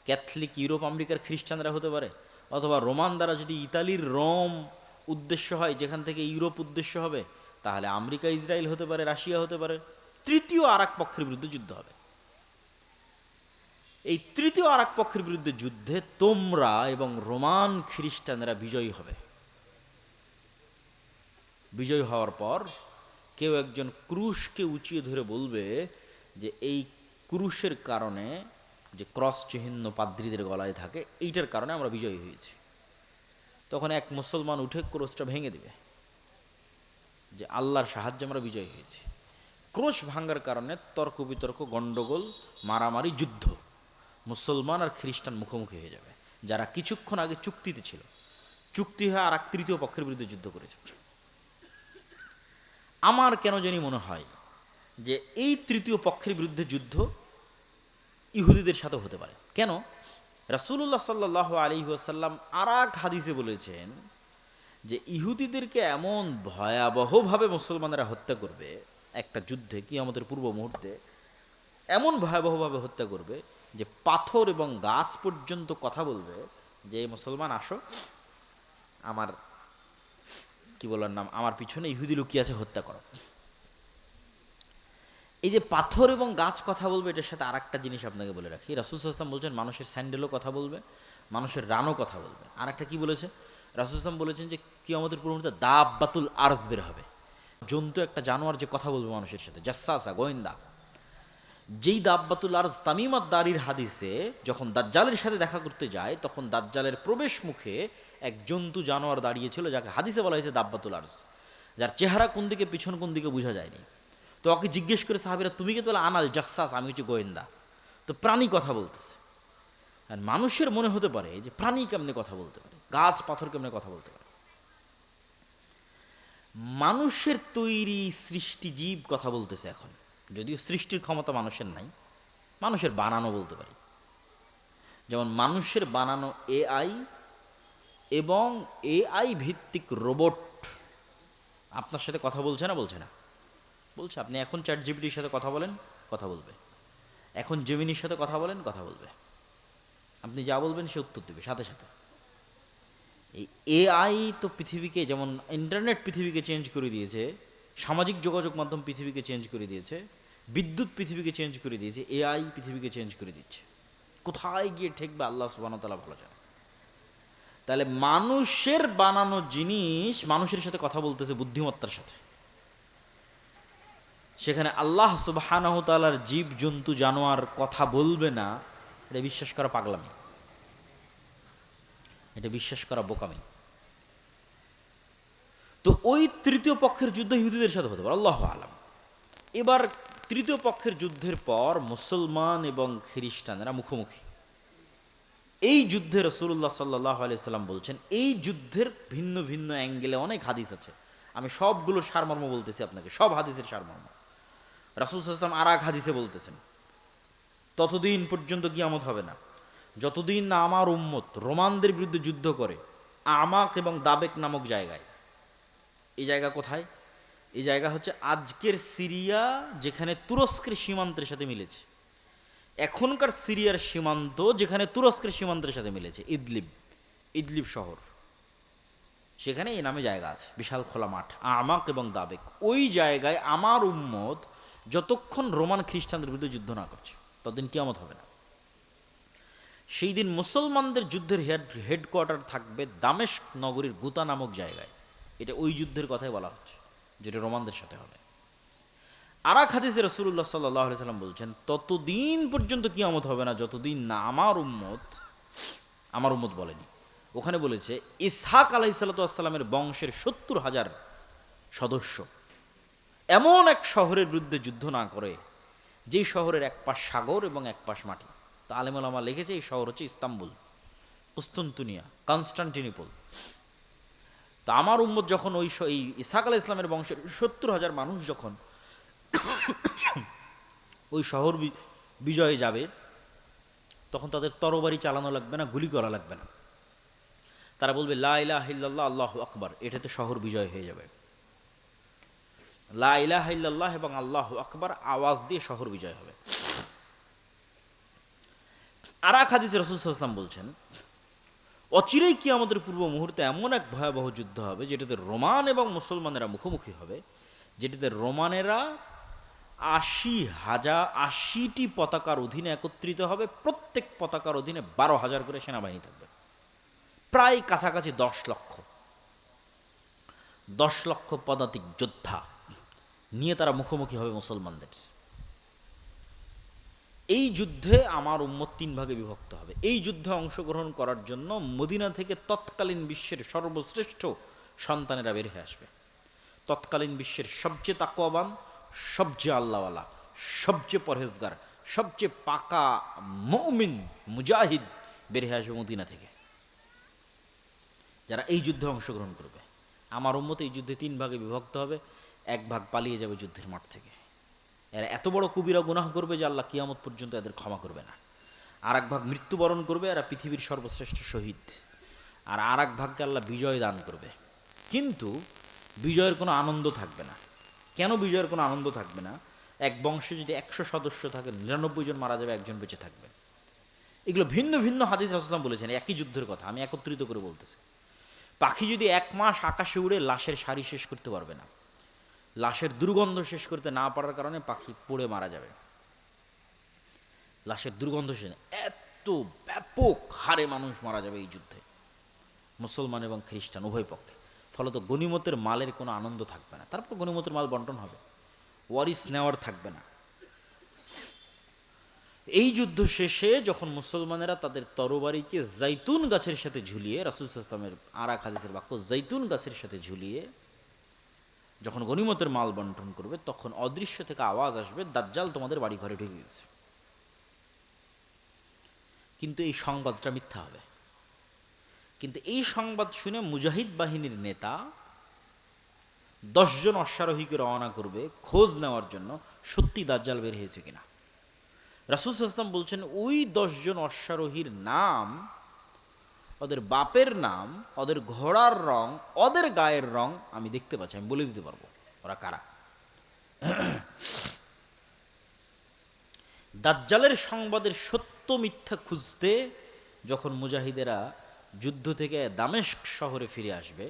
ক্যাথলিক ইউরোপ আমেরিকার খ্রিস্টানরা হতে পারে, অথবা রোমান দ্বারা যদি ইতালির রোম উদ্দেশ্য হয়, যেখান থেকে ইউরোপ উদ্দেশ্য হবে, তাহলে আমেরিকা, ইসরায়েল হতে পারে, রাশিয়া হতে পারে। তৃতীয় আর এক পক্ষের বিরুদ্ধে যুদ্ধ হবে। এই তৃতীয় আর এক পক্ষের বিরুদ্ধে যুদ্ধে তোমরা এবং রোমান খ্রিস্টানরা বিজয়ী হবে। বিজয়ী হওয়ার পর কেউ একজন ক্রুশকে উঁচিয়ে ধরে বলবে যে এই ক্রুশের কারণে, যে ক্রস চিহ্ন পাদ্রীদের গলায় থাকে, এইটার কারণে আমরা বিজয়ী হয়েছি। তখন এক মুসলমান উঠে ক্রোশটা ভেঙে দিবে যে আল্লাহর সাহায্যে আমরা বিজয়ী হয়েছি। ক্রোশ ভাঙ্গার কারণে তর্ক বিতর্ক, গন্ডগোল, মারামারি, যুদ্ধ, মুসলমান আর খ্রিস্টান মুখোমুখি হয়ে যাবে, যারা কিছুক্ষণ আগে চুক্তিতে ছিল। চুক্তি হয়ে আর এক তৃতীয় পক্ষের বিরুদ্ধে যুদ্ধ করেছে। আমার কেন জানি মনে হয় যে এই তৃতীয় পক্ষের বিরুদ্ধে যুদ্ধ ইহুদিদের সাথে হতে পারে। কেন? রাসূলুল্লাহ সাল্লাল্লাহু আলাইহি ওয়াসাল্লাম আর এক হাদিসে বলেছেন যে ইহুদিদেরকে এমন ভয়াবহভাবে মুসলমানেরা হত্যা করবে একটা যুদ্ধে, কিয়ামতের পূর্ব মুহূর্তে এমন ভয়াবহভাবে হত্যা করবে যে পাথর এবং গাছ পর্যন্ত কথা বলবে যে মুসলমান আসো, আমার কি বলার নাম, আমার পিছনে ইহুদি লুকিয়ে আছে, হত্যা করো। এই যে পাথর এবং গাছ কথা বলবে, এটার সাথে আর একটা জিনিস আপনাকে বলে রাখি। রাসূল সাল্লাল্লাহু আলাইহি ওয়াসাল্লাম বলছেন মানুষের স্যান্ডেলও কথা বলবে, মানুষের রানও কথা বলবে। আর একটা কি বলেছে রাসূল সাল্লাল্লাহু আলাইহি ওয়াসাল্লাম? বলেছেন যে কিয়ামতের পূর্ব মুহূর্তে দাব্বাতুল আরজ বের হবে, জন্তু, একটা জানোয়ার যে কথা বলবে মানুষের সাথে, জাসসাসা, গোয়েন্দা। যেই দাব্বাতুল আরজ তামিমাত দারির হাদিসে যখন দাজ্জালের সাথে দেখা করতে যায়, তখন দাজ্জালের প্রবেশ মুখে এক জন্তু জানোয়ার দাঁড়িয়েছিল, যাকে হাদিসে বলা হয়েছে দাব্বাতুল আরজ, যার চেহারা কোন দিকে পিছন কোন দিকে বোঝা যায়নি। তো ওকে জিজ্ঞেস করে সাহাবীরা, তুমি কি? বলে আনাল জাসসাস, আমি হচ্ছে গোয়েন্দা। তো প্রাণী কথা বলতেছে। আর মানুষের মনে হতে পারে যে প্রাণী কেমনে কথা বলতে পারে, গাছ পাথর কেমনে কথা বলতে পারে। মানুষের তৈরি সৃষ্টিজীব কথা বলতেছে এখন, যদিও সৃষ্টির ক্ষমতা মানুষের নাই, মানুষের বানানো বলতে পারি। যেমন মানুষের বানানো এআই এবং এআই ভিত্তিক রোবট আপনার সাথে কথা বলছে না? বলছে না? বলছে। আপনি এখন চ্যাট জিপিটির সাথে কথা বলেন, কথা বলবে। এখন জেমিনির সাথে কথা বলেন, কথা বলবে। আপনি যা বলবেন সে উত্তর দেবে সাথে সাথে। এই এআই তো পৃথিবীকে, যেমন ইন্টারনেট পৃথিবীকে চেঞ্জ করে দিয়েছে, সামাজিক যোগাযোগ মাধ্যম পৃথিবীকে চেঞ্জ করে দিয়েছে, বিদ্যুৎ পৃথিবীকে চেঞ্জ করে দিয়েছে, এআই পৃথিবীকে চেঞ্জ করে দিচ্ছে। কোথায় গিয়ে ঠেকবে আল্লাহ সুবহানাহু ওয়া তাআলা ভালো জানে। তাহলে মানুষের বানানো জিনিস মানুষের সাথে কথা বলতেছে বুদ্ধিমত্তার সাথে, সেখানে আল্লাহ সুবহানাহু ওয়া তাআলার জীব জন্তু জানোয়ার কথা বলবে না, এটা বিশ্বাস করা পাগলামি, এটা বিশ্বাস করা বোকামি। তো ওই তৃতীয় পক্ষের যুদ্ধ ইহুদিদের সাথে হতে পারে, আল্লাহু আলাম। এবার তৃতীয় পক্ষের যুদ্ধের পর মুসলমান এবং খ্রিস্টানেরা মুখোমুখি। এই যুদ্ধে রাসূলুল্লাহ সাল্লাল্লাহু আলাইহি সাল্লাম বলছেন, এই যুদ্ধের ভিন্ন ভিন্ন অ্যাঙ্গেলে অনেক হাদিস আছে, আমি সবগুলো সারমর্ম বলতেছি আপনাকে, সব হাদিসের সারমর্ম। রাসূল সাল্লাল্লাহু আলাইহি ওয়াসাল্লাম আর এক হাদিসে বলতেছেন, ততদিন পর্যন্ত কিয়ামত হবে না যতদিন না আমার উম্মত রোমানদের বিরুদ্ধে যুদ্ধ করে আমাক এবং দাবেক নামক জায়গায়। এই জায়গা কোথায়? এই জায়গা হচ্ছে আজকের সিরিয়া, যেখানে তুরস্কের সীমান্তের সাথে মিলেছে। এখনকার সিরিয়ার সীমান্ত যেখানে তুরস্কের সীমান্তের সাথে মিলেছে, ইদলিব, ইদলিব শহর, সেখানে এই নামে জায়গা আছে, বিশাল খোলা মাঠ, আমাক এবং দাবেক। ওই জায়গায় আমার উম্মত যতক্ষণ রোমান খ্রিস্টানদের বিরুদ্ধে যুদ্ধ না করছে ততদিন কিয়ামত হবে না। সেই দিন মুসলমানদের যুদ্ধের হেডকোয়ার্টার থাকবে দামেস্ক নগরীর গুতা নামক জায়গায়। এটা ওই যুদ্ধের কথাই বলা হচ্ছে যেটা রোমানদের সাথে হবে। আর এক হাদিসে রাসূলুল্লাহ সাল্লাল্লাহু আলাইহি সাল্লাম বলছেন, ততদিন পর্যন্ত কিয়ামত হবে না যতদিন না আমার উম্মত বলেনি, ওখানে বলেছে ইসহাক আলাইহিসসালাতু ওয়াসসালামের বংশের ৭০,০০০ সদস্য এমন এক শহরের বিরুদ্ধে যুদ্ধ না করে, যেই শহরের এক পাশ সাগর এবং এক পাশ মাটি। তো আলেম ওলামা লিখেছে এই শহর হচ্ছে ইস্তাম্বুল, কুস্তুনতুনিয়া, কনস্টান্টিনোপল। তা আমার উম্মত যখন এই ইসহাক আলাইহিস সালামের বংশের ৭০,০০০ মানুষ যখন ওই শহর বিজয়ে যাবে, তখন তাদের তরবারি চালানো লাগবে না, গুলি করা লাগবে না। তারা বলবে লা ইলাহা ইল্লাল্লাহ আল্লাহু আকবার, এটাতে শহর বিজয় হয়ে যাবে। লা ইলাহা ইল্লাল্লাহ এবং আল্লাহু আকবার আওয়াজ দিয়ে শহর বিজয় হবে। আর এক হাদিসে রাসূল সাল্লাল্লাহু আলাইহি ওয়াসাল্লাম বলছেন, অচিরেই কিয়ামতের পূর্ব মুহূর্তে এমন এক ভয়াবহ যুদ্ধ হবে যেটাতে রোমান এবং মুসলমানেরা মুখোমুখি হবে, যেটাতে রোমানেরা ৮০টি পতাকার অধীনে একত্রিত হবে। প্রত্যেক পতাকার অধীনে ১২,০০০ করে সেনাবাহিনী থাকবে, প্রায় কাছাকাছি ১০ লক্ষ পদাতিক যোদ্ধা নিয়ে তারা মুখোমুখি হবে মুসলমানদের। এই যুদ্ধে আমার উম্মত ৩ ভাগে বিভক্ত হবে। এই যুদ্ধে অংশগ্রহণ করার জন্য মদিনা থেকে তৎকালীন বিশ্বের সর্বশ্রেষ্ঠ সন্তানেরা বের হয়ে আসবে। তৎকালীন বিশ্বের সবচেয়ে তাকওয়াবান, সবচেয়ে আল্লাহওয়ালা, সবচেয়ে পরহেজগার, সবচেয়ে পাকা মুমিন মুজাহিদ বের হয়ে আসবে মদিনা থেকে, যারা এই যুদ্ধে অংশগ্রহণ করবে। আমার উম্মত এই যুদ্ধে ৩ ভাগে বিভক্ত হবে। এক ভাগ পালিয়ে যাবে যুদ্ধের মাঠ থেকে, এরা এত বড় কবিরা গুনাহ করবে যে আল্লাহ কিয়ামত পর্যন্ত এদের ক্ষমা করবে না। আর এক ভাগ মৃত্যুবরণ করবে, এরা পৃথিবীর সর্বশ্রেষ্ঠ শহীদ। আর এক ভাগকে আল্লাহ বিজয় দান করবে, কিন্তু বিজয়ের কোনো আনন্দ থাকবে না। কেন বিজয়ের কোনো আনন্দ থাকবে না? এক বংশে যদি ১০০ সদস্য থাকে, ৯৯ জন মারা যাবে, একজন বেঁচে থাকবে। এগুলো ভিন্ন ভিন্ন হাদিস রাসূলুল্লাহ বলেছেন, একই যুদ্ধের কথা আমি একত্রিত করে বলতেছি। পাখি যদি ১ মাস আকাশে উড়ে লাশের সারি শেষ করতে পারবে না, লাশের দুর্গন্ধ শেষ করতে না পারার কারণে পাখি পড়ে মারা যাবে। লাশের দুর্গন্ধ শেষ, এত ব্যাপক হারে মানুষ মারা যাবে এই যুদ্ধে, মুসলমান এবং খ্রিস্টান উভয় পক্ষে। ফলত গনিমতের মালের কোনো আনন্দ থাকবে না। তারপর গনিমতের মাল বন্টন হবে, ওয়ারিস নেওয়ার থাকবে না। এই যুদ্ধ শেষে যখন মুসলমানেরা তাদের তরবারিকে জাইতুন গাছের সাথে ঝুলিয়ে, রাসূল সাল্লাল্লাহু আলাইহি ওয়াসাল্লামের আর এক হাদিসের বাক্য, জাইতুন গাছের সাথে ঝুলিয়ে যখন গনিমতের মাল বন্টন করবে, তখন অদৃশ্য থেকে আওয়াজ আসবে, দাজ্জাল তোমাদের বাড়ি ঘরে ঢুকে গেছে। কিন্তু এই সংবাদটা মিথ্যা হবে। কিন্তু এই সংবাদ শুনে মুজাহিদ বাহিনীর নেতা 10 জন অশ্বারোহীকে রওনা করবে খোঁজ নেওয়ার জন্য সত্যি দাজ্জাল বের হয়েছে কিনা। রাসূল সাল্লাল্লাহু আলাইহি ওয়াসাল্লাম বলছেন ওই 10 জন অশ্বারোহীর নাম, ওদের বাপের নাম, ওদের ঘোড়ার রং, ওদের গায়ের রং আমি দেখতে পাচ্ছি, আমি বলে দিতে পারবো ওরা কারা। দাজ্জালের সংবাদের সত্য মিথ্যা খুঁজতে যখন মুজাহিদেরা যুদ্ধ থেকে দামেস্ক শহরে ফিরে আসবে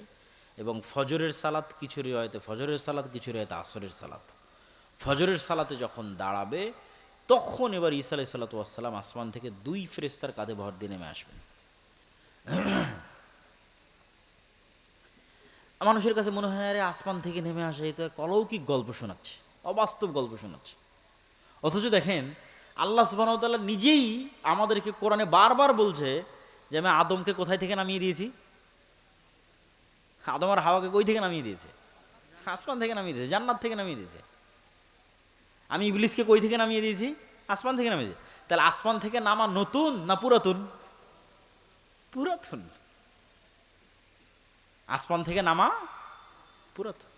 এবং ফজরের সালাত কিছু রিওয়ায়েতে ফজরের সালাত, কিছু রিওয়ায়েতে আসরের সালাত, ফজরের সালাতে যখন দাঁড়াবে তখন এবার ঈসা আলাইহিস সালাতু ওয়াস সালাম আসমান থেকে 2 ফেরেশতার কাঁধে ভর দিয়ে নেমে আসবেন। মানুষের কাছে মনে হয় আরে আসমান থেকে নেমে আসে এটা অলৌকিক গল্প শোনাচ্ছে, অবাস্তব গল্প শোনাচ্ছে। অথচ দেখেন আল্লাহ সুবহানাহু ওয়া তাআলা নিজেই আমাদেরকে কোরআনে বারবার বলছে যে আমি আদমকে কোথায় থেকে নামিয়ে দিয়েছি, আদম আর হাওয়াকে কই থেকে নামিয়ে দিয়েছে, আসমান থেকে নামিয়ে দিয়েছে, জান্নাত থেকে নামিয়ে দিয়েছে। আমি ইবলিসকে কই থেকে নামিয়ে দিয়েছি, আসমান থেকে নামিয়ে দিয়েছি। তাহলে আসমান থেকে নামা নতুন না পুরাতন? পুরাতন। আসমান থেকে নামা পুরাতন।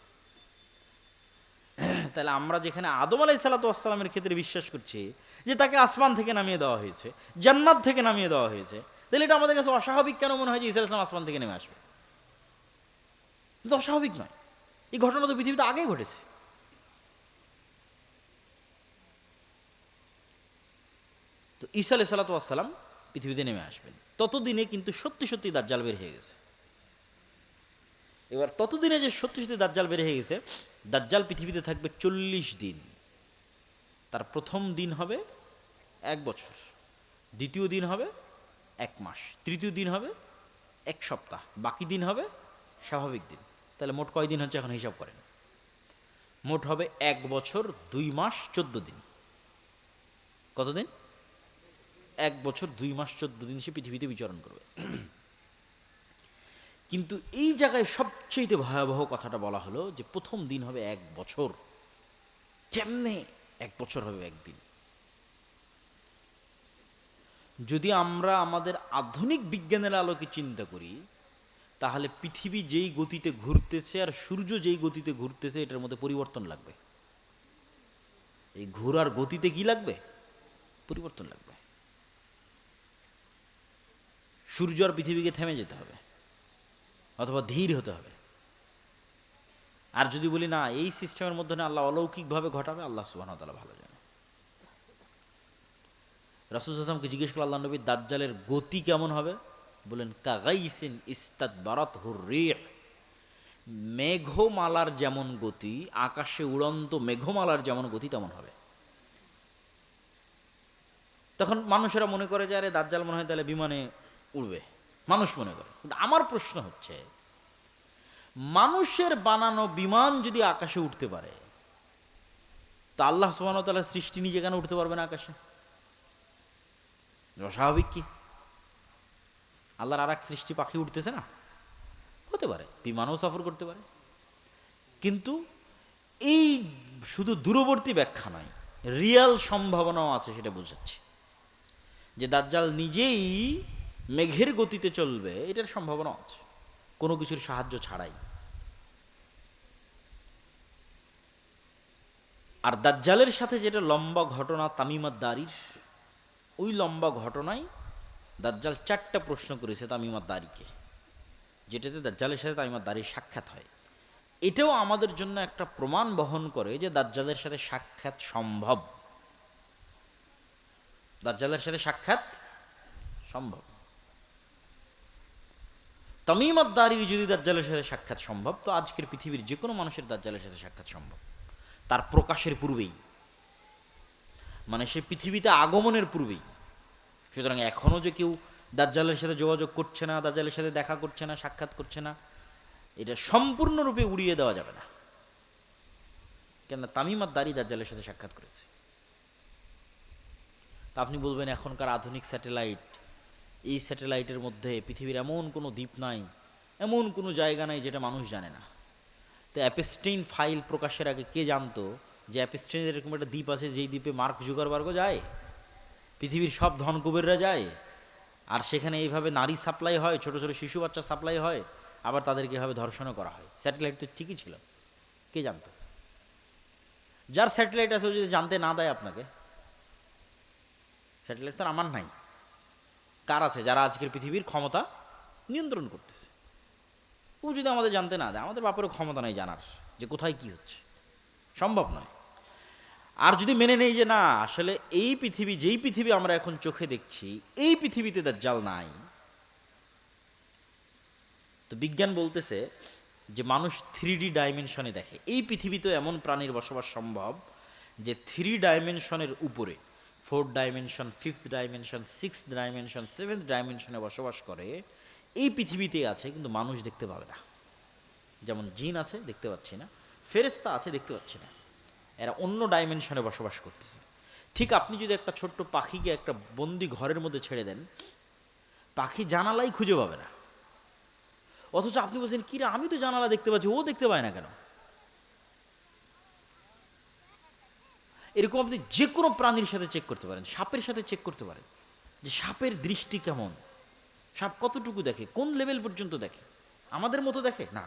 তাহলে আমরা যেখানে আদম আলাইহিস সালাতু ওয়াস সালামের ক্ষেত্রে বিশ্বাস করছি যে তাকে আসমান থেকে নামিয়ে দেওয়া হয়েছে, জান্নাত থেকে নামিয়ে দেওয়া হয়েছে, তাহলে এটা আমাদের কাছে অস্বাভাবিক কেন মনে হয় যে ঈসা আলাইহিস সালাম আসমান থেকে নেমে আসবে? কিন্তু অস্বাভাবিক নয়, এই ঘটনা তো পৃথিবীতে আগেই ঘটেছে। তো ঈসা আলাইহিস সালাতু ওয়াস সালাম পৃথিবীতে নেমে আসবেন, ততদিনে কিন্তু সত্যি সত্যি দাজ্জাল বের হয়ে গেছে। এবার ততদিনে যে সত্যি সত্যি দাজ্জাল বের হয়ে গেছে, দাজ্জাল পৃথিবীতে থাকবে 40 দিন। তার প্রথম দিন হবে 1 বছর, দ্বিতীয় দিন হবে 1 মাস, তৃতীয় দিন হবে 1 সপ্তাহ, বাকি দিন হবে স্বাভাবিক দিন। তাহলে মোট কয় দিন হচ্ছে এখন হিসাব করেন? মোট হবে 1 বছর 2 মাস 14 দিন। কতদিন? 1 বছর 2 মাস 14 দিন সে পৃথিবীতে বিচরণ করবে। কিন্তু এই জায়গায় সবচেয়ে ভয়াবহ কথাটা বলা হলো যে প্রথম দিন হবে 1 বছর। কেমনে 1 বছর হবে একদিন? যদি আমরা আমাদের আধুনিক বিজ্ঞানের আলোকে চিন্তা করি তাহলে পৃথিবী যেই গতিতে ঘুরতেছে আর সূর্য যেই গতিতে ঘুরতেছে এটার মধ্যে পরিবর্তন লাগবে। এই ঘোরার গতিতে কি লাগবে? পরিবর্তন লাগবে। সূর্য আর পৃথিবীকে থেমে যেতে হবে অথবা ধীর হতে হবে। আর যদি বলি না এই সিস্টেমের মধ্যে না আল্লাহ অলৌকিকভাবে ঘটাবে, আল্লাহ সুবহানাহু ওয়া তাআলা ভালো জানে। রাসূল সাল্লাল্লাহু আলাইহি ওয়াসাল্লামকে জিজ্ঞেস করল আল্লাহ নবী দাজ্জালের গতি কেমন হবে? বলেন কাগাইসিন ইস্তাদবারাতহুর রিহ, মেঘমালার যেমন গতি, আকাশে উড়ন্ত মেঘমালার যেমন গতি তেমন হবে। তখন মানুষেরা মনে করে যে আরে দাজ্জাল মনে হয় তাহলে বিমানে উড়বে, মানুষ মনে করে। কিন্তু আমার প্রশ্ন হচ্ছে মানুষের বানানো বিমান যদি আকাশে উঠতে পারে তো আল্লাহ সুবহানাহু ওয়া তাআলার সৃষ্টি নিজে কেন উঠতে পারবে না আকাশে? অস্বাভাবিক কি? আল্লাহর আর এক সৃষ্টি পাখি উঠতেছে না? হতে পারে, বিমানও সফর করতে পারে। কিন্তু এই শুধু দূরবর্তী ব্যাখ্যা নয়, রিয়াল সম্ভাবনাও আছে, সেটা বোঝাচ্ছে যে দাজ্জাল নিজেই মেঘের গতিতে চলবে, এটার সম্ভাবনা আছে কোনো কিছুর সাহায্য ছাড়াই। আর দাজ্জালের সাথে যেটা লম্বা ঘটনা তামিম আদ-দারির, ওই লম্বা ঘটনায় দাজ্জাল 4টা প্রশ্ন করেছে তামিম আদ-দারিকে, যেটাতে দাজ্জালের সাথে তামিম আদ-দারির সাক্ষাৎ হয়। এটাও আমাদের জন্য একটা প্রমাণ বহন করে যে দাজ্জালের সাথে সাক্ষাৎ সম্ভব। দাজ্জালের সাথে সাক্ষাৎ সম্ভব। তামিম আদ-দারির যদি দাজ্জালের সাথে সাক্ষাৎ সম্ভব, তো আজকের পৃথিবীর যে কোনো মানুষের দাজ্জালের সাথে সাক্ষাৎ সম্ভব, তার প্রকাশের পূর্বেই, মানে সে পৃথিবীতে আগমনের পূর্বেই। সুতরাং এখনও যে কেউ দাজ্জালের সাথে যোগাযোগ করছে না, দাজ্জালের সাথে দেখা করছে না, সাক্ষাৎ করছে না, এটা সম্পূর্ণরূপে উড়িয়ে দেওয়া যাবে না। কেন? তামিম আদ-দারি দাজ্জালের সাথে সাক্ষাৎ করেছে। তা আপনি বলবেন এখনকার আধুনিক স্যাটেলাইট, এই স্যাটেলাইটের মধ্যে পৃথিবীর এমন কোনো দ্বীপ নাই, এমন কোনো জায়গা নাই যেটা মানুষ জানে না। তো অ্যাপস্টেইন ফাইল প্রকাশের আগে কে জানতো যে অ্যাপস্টেইনের এরকম একটা দ্বীপ আছে যেই দ্বীপে মার্ক জুকারবার্গও যায়, পৃথিবীর সব ধনকুবেররা যায়, আর সেখানে এইভাবে নারী সাপ্লাই হয়, ছোট ছোট শিশু বাচ্চা সাপ্লাই হয়, আবার তাদেরকে এভাবে ধর্ষণও করা হয়। স্যাটেলাইট তো ঠিকই ছিল, কে জানতো? যার স্যাটেলাইট আছে ও যদি জানতে না দেয় আপনাকে, স্যাটেলাইট তো আমার নাই, কার আছে? যারা আজকের পৃথিবীর ক্ষমতা নিয়ন্ত্রণ করতেছে। ও যদি আমাদের জানতে না দেয়, আমাদের বাপেরও ক্ষমতা নাই জানার যে কোথায় কি হচ্ছে, সম্ভব নয়। আর যদি মেনে নেই যে না, আসলে এই পৃথিবী, যেই পৃথিবী আমরা এখন চোখে দেখছি, এই পৃথিবীতে দাজ্জাল নাই, তো বিজ্ঞান বলতেছে যে মানুষ 3D ডাইমেনশনে দেখে। এই পৃথিবীতে এমন প্রাণীর বসবাস সম্ভব যে 3 ডাইমেনশনের উপরে, 4 dimension, 5th dimension, 6th dimension, 7th ডাইমেনশনে বসবাস করে। এই পৃথিবীতে আছে, কিন্তু মানুষ দেখতে পাবে না। যেমন জিন আছে, দেখতে পাচ্ছি না, ফেরেশতা আছে, দেখতে পাচ্ছি না, এরা অন্য ডাইমেনশনে বসবাস করতেছে। ঠিক আপনি যদি একটা ছোট্ট পাখিকে একটা বন্দি ঘরের মধ্যে ছেড়ে দেন, পাখি জানালাই খুঁজে পাবে না। অথচ আপনি বলছেন কিরা, আমি তো জানালা দেখতে পাচ্ছি, ও দেখতে পায় না কেন? এরকম আপনি যে কোনো প্রাণীর সাথে চেক করতে পারেন, সাপের সাথে চেক করতে পারেন যে সাপের দৃষ্টি কেমন, সাপ কতটুকু দেখে, কোন লেভেল পর্যন্ত দেখে, আমাদের মতো দেখে না।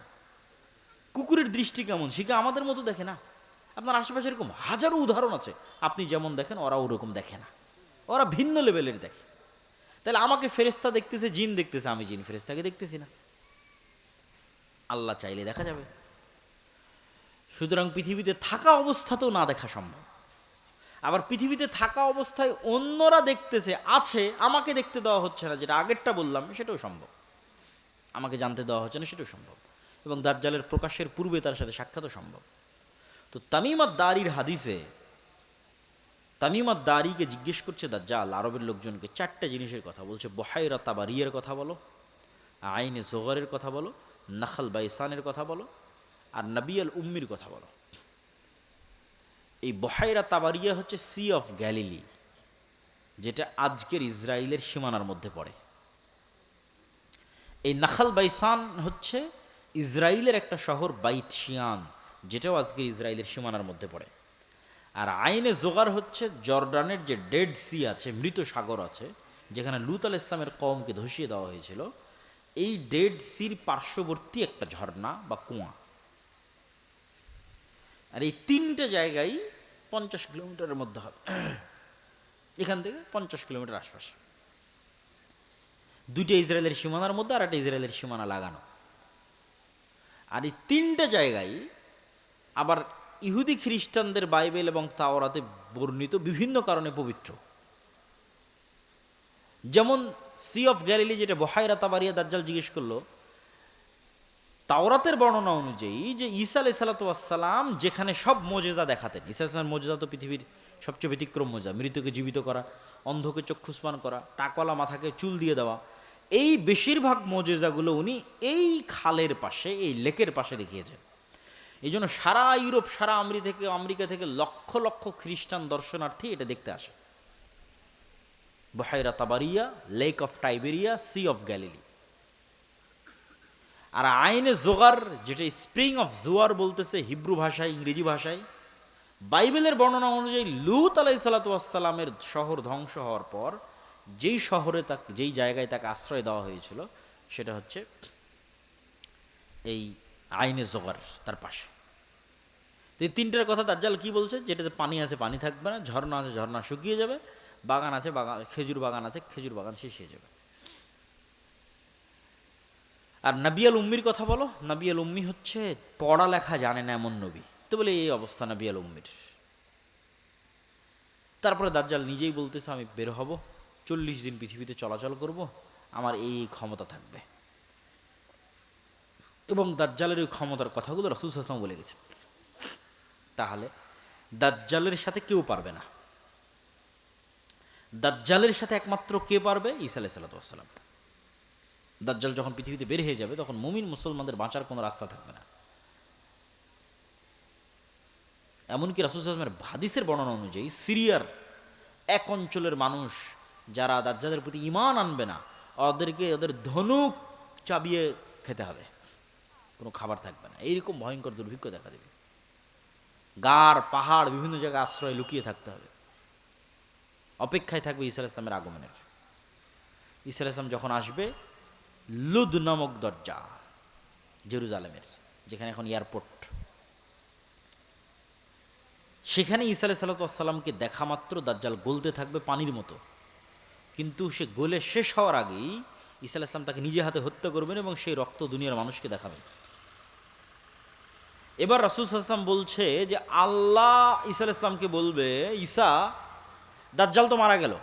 কুকুরের দৃষ্টি কেমন, সে কি আমাদের মতো দেখে না। আপনার আশেপাশে এরকম হাজারো উদাহরণ আছে, আপনি যেমন দেখেন ওরা ওরকম দেখে না, ওরা ভিন্ন লেভেলের দেখে। তাহলে আমাকে ফেরেশতা দেখতেছে, জিন দেখতেছে, আমি জিন ফেরেশতাকে দেখতেছি না। আল্লাহ চাইলে দেখা যাবে। সুতরাং পৃথিবীতে থাকা অবস্থাতেও না দেখা সম্ভব। আবার পৃথিবীতে থাকা অবস্থায় অন্যরা দেখতেছে, আছে, আমাকে দেখতে দেওয়া হচ্ছে না, যেটা আগেরটা বললাম সেটাও সম্ভব। আমাকে জানতে দেওয়া হচ্ছে না, সেটাও সম্ভব। এবং দাজ্জালের প্রকাশের পূর্বে তার সাথে সাক্ষাৎও সম্ভব। তো তামিম আদ-দারির হাদিসে তামিম আদ-দারিকে জিজ্ঞেস করছে দাজ্জাল আরবের লোকজনকে 4টে জিনিসের কথা বলছে। বহাইরা তাবারিয়ার কথা বলো, আইনে জোগরের কথা বলো, নাখাল বাইসানের কথা বলো, আর নবী আল উম্মির কথা বলো। এই বহাইরা তাবারিয়া হচ্ছে সি অফ গ্যালিলি, যেটা আজকের ইসরায়েলের সীমানার মধ্যে পড়ে। এই নাখাল বাইসান হচ্ছে ইসরায়েলের একটা শহর, বাইত শিয়ান, যেটাও আজকের ইসরায়েলের সীমানার মধ্যে পড়ে। আর আইনে জোগার হচ্ছে জর্ডানের যে ডেড সি আছে, মৃত সাগর আছে, যেখানে লূত আল ইসলামের কওমকে ধসিয়ে দেওয়া হয়েছিল। এই ডেড সির পার্শ্ববর্তী একটা ঝর্ণা বা কুয়া। আর এই 3টে জায়গায় 50 কিলোমিটারের মধ্যে হবে, এখান থেকে 50 কিলোমিটার আশপাশে। 2টে ইসরায়েলের সীমানার মধ্যে, আর একটা ইসরায়েলের সীমানা লাগানো। আর এই 3টে জায়গায় আবার ইহুদি খ্রিস্টানদের বাইবেল এবং তাওরাতে বর্ণিত বিভিন্ন কারণে পবিত্র। যেমন সি অফ গ্যালিলি, যেটা বহাইরা তাবারিয়া দাজ্জাল জিজ্ঞেস করলো, তাওরাতের বর্ণনা অনুযায়ী যে ঈসা আলাইহিস সালাতু ওয়াস সালাম যেখানে সব মোজেজা দেখাতেন, ঈসা আলাইহিস সালামের মোজেজা তো পৃথিবীর সবচেয়ে ব্যতিক্রম মোজেজা, মৃতকে জীবিত করা, অন্ধকে চক্ষুস্পান করা, টাকওয়ালা মাথাকে চুল দিয়ে দেওয়া, এই বেশিরভাগ মোজেজাগুলো উনি এই খালের পাশে, এই লেকের পাশে দেখিয়েছেন। এই জন্য সারা ইউরোপ, সারা আমেরিকা থেকে লক্ষ লক্ষ খ্রিস্টান দর্শনার্থী এটা দেখতে আসে। Bahaira Tabariya, lake of Tiberias, sea of Galilee. আর আইনে জোগার, যেটা স্প্রিং অফ জোয়ার বলতেছে হিব্রু ভাষায়, ইংরেজি ভাষায়, বাইবেলের বর্ণনা অনুযায়ী লূত আলাইহিস সালাতু ওয়াস সালামের শহর ধ্বংস হওয়ার পর যেই শহরে যেই জায়গায় তাকে আশ্রয় দেওয়া হয়েছিল, সেটা হচ্ছে এই আইনে জোগার, তার পাশে। এই 3টার কথা দাজ্জাল কি বলছে? যেটাতে পানি আছে, পানি থাকবে না, ঝর্ণা আছে, ঝর্ণা শুকিয়ে যাবে, বাগান আছে, বাগান, খেজুর বাগান আছে, খেজুর বাগান শেষ হয়ে যাবে। আর নবী আল উম্মির কথা বলো, নবী আল উম্মি হচ্ছে পড়ালেখা জানে না এমন নবী। তো বলে এই অবস্থা নবী আল উম্মির। তারপরে দাজ্জাল নিজেই বলতেছে আমি বের হব, 40 দিন পৃথিবীতে চলাচল করব, আমার এই ক্ষমতা থাকবে। এবং দাজ্জালের ওই ক্ষমতার কথাগুলো রাসূল সাল্লাল্লাহু আলাইহি ওয়াসাল্লাম বলে গেছে। তাহলে দাজ্জালের সাথে কেউ পারবে না। দাজ্জালের সাথে একমাত্র কে পারবে? ঈসা আলাইহিস সালাতু ওয়াস সালাম। দাজ্জাল যখন পৃথিবীতে বের হয়ে যাবে, তখন মুমিন মুসলমানদের বাঁচার কোনো রাস্তা থাকবে না। এমনকি রাসূল সাল্লাল্লাহু আলাইহি ওয়াসাল্লামের হাদিসের বর্ণনা অনুযায়ী সিরিয়ার এক অঞ্চলের মানুষ যারা দাজ্জালের প্রতি ঈমান আনবে না, ওদেরকে ওদের ধনুক চাবিয়ে খেতে হবে, কোনো খাবার থাকবে না। এইরকম ভয়ঙ্কর দুর্ভিক্ষ দেখা দেবে। গাড় পাহাড় বিভিন্ন জায়গায় আশ্রয় লুকিয়ে থাকতে হবে, অপেক্ষায় থাকবে ঈসা আলাইহিস সালামের আগমনের। ঈসা আলাইহিস সালাম যখন আসবে, লুদ নামক দরজা, জেরুজালেমের, যেখানে এখন এয়ারপোর্ট, সেখানে ঈসা আলাইহিস সালামকে দেখা মাত্র দাজ্জাল গলতে থাকবে পানির মতো, কিন্তু সে গলে শেষ হওয়ার আগেই ঈসা আলাইহিস সালাম তাকে নিজে হাতে হত্যা করবেন এবং সেই রক্ত দুনিয়ার মানুষকে দেখাবেন। এবার রাসূল সাল্লাল্লাহু আলাইহি ওয়াসাল্লাম বলছে যে আল্লাহ ঈসা আলাইহিস সালামকে বলবে, ঈসা, দাজ্জাল তো মারা গেল,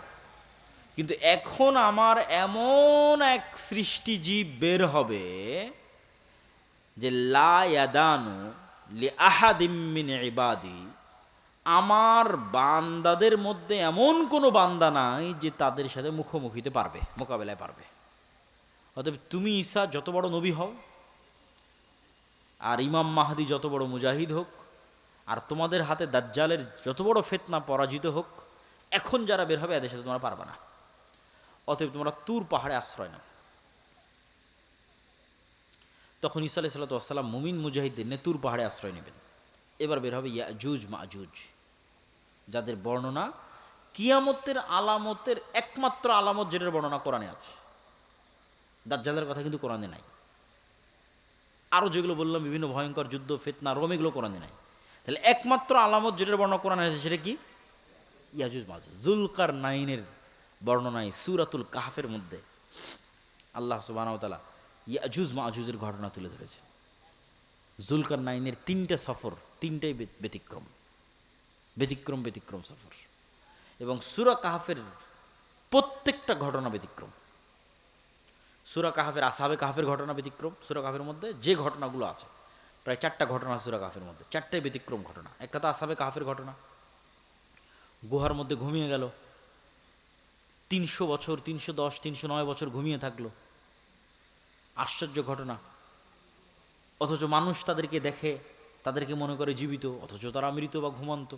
কিন্তু এখন আমার এমন এক সৃষ্টি জীব বের হবে যে লা ইয়াদানু লি আহাদিম মিন ইবাদি, আমার বান্দাদের মধ্যে এমন কোনো বান্দা নাই যে তাদের সাথে মুখোমুখিতে পারবে, মোকাবেলায় পারবে। অতএব তুমি ঈসা যত বড় নবী হও, আর ইমাম মাহদি যত বড় মুজাহিদ হোক, আর তোমাদের হাতে দাজ্জালের যত বড় ফিতনা পরাজিত হোক, এখন যারা বের হবে এদের সাথে তোমরা পারবে না। অতএব তোমরা তুর পাহাড়ে আশ্রয় নাও। তখন ঈসা আলাইহিস সালাম মুমিন মুজাহিদদের নিয়ে তুর পাহাড়ে আশ্রয় নেবেন। এবার বের হবে ইয়াজুজ মাজুজ, যাদের বর্ণনা কিয়ামতের আলামতের একমাত্র আলামত যেটার বর্ণনা কোরআনে আছে। দাজ্জালের কথা কিন্তু কোরআনে নাই। আরও যেগুলো বললাম বিভিন্ন ভয়ঙ্কর যুদ্ধ, ফিতনা, রোম, এগুলো কোরআনে নাই। তাহলে একমাত্র আলামত যেটার বর্ণনা কোরআনে আছে সেটা কি? ইয়াজুজ মাজুজ। যুলকারনাইনের বর্ণনায় সূরাতুল কাহফের মধ্যে আল্লাহ সুবহানাহু ওয়া তাআলা ইয়াজুজ মাজুজের ঘটনা তুলে ধরেছে। যুলকারনাইনের 3টে সফর, 3টাই ব্যতিক্রম ব্যতিক্রম ব্যতিক্রম সফর, এবং সূরা কাহফের প্রত্যেকটা ঘটনা ব্যতিক্রম। সূরা কাহফের আসহাবে কাহফের ঘটনা ব্যতিক্রম। সূরা কাহফের মধ্যে যে ঘটনাগুলো আছে, প্রায় 4টা ঘটনা সূরা কাহফের মধ্যে, 4টাই ব্যতিক্রম ঘটনা। একটা তো আসহাবে কাহফের ঘটনা, গুহার মধ্যে ঘুমিয়ে গেল 300 বছর, 310, 309 বছর ঘুমিয়ে থাকলো, আশ্চর্য ঘটনা। অথচ মানুষ তাদেরকে দেখে, তাদেরকে মনে করে জীবিত, অথচ তারা মৃত বা ঘুমন্ত।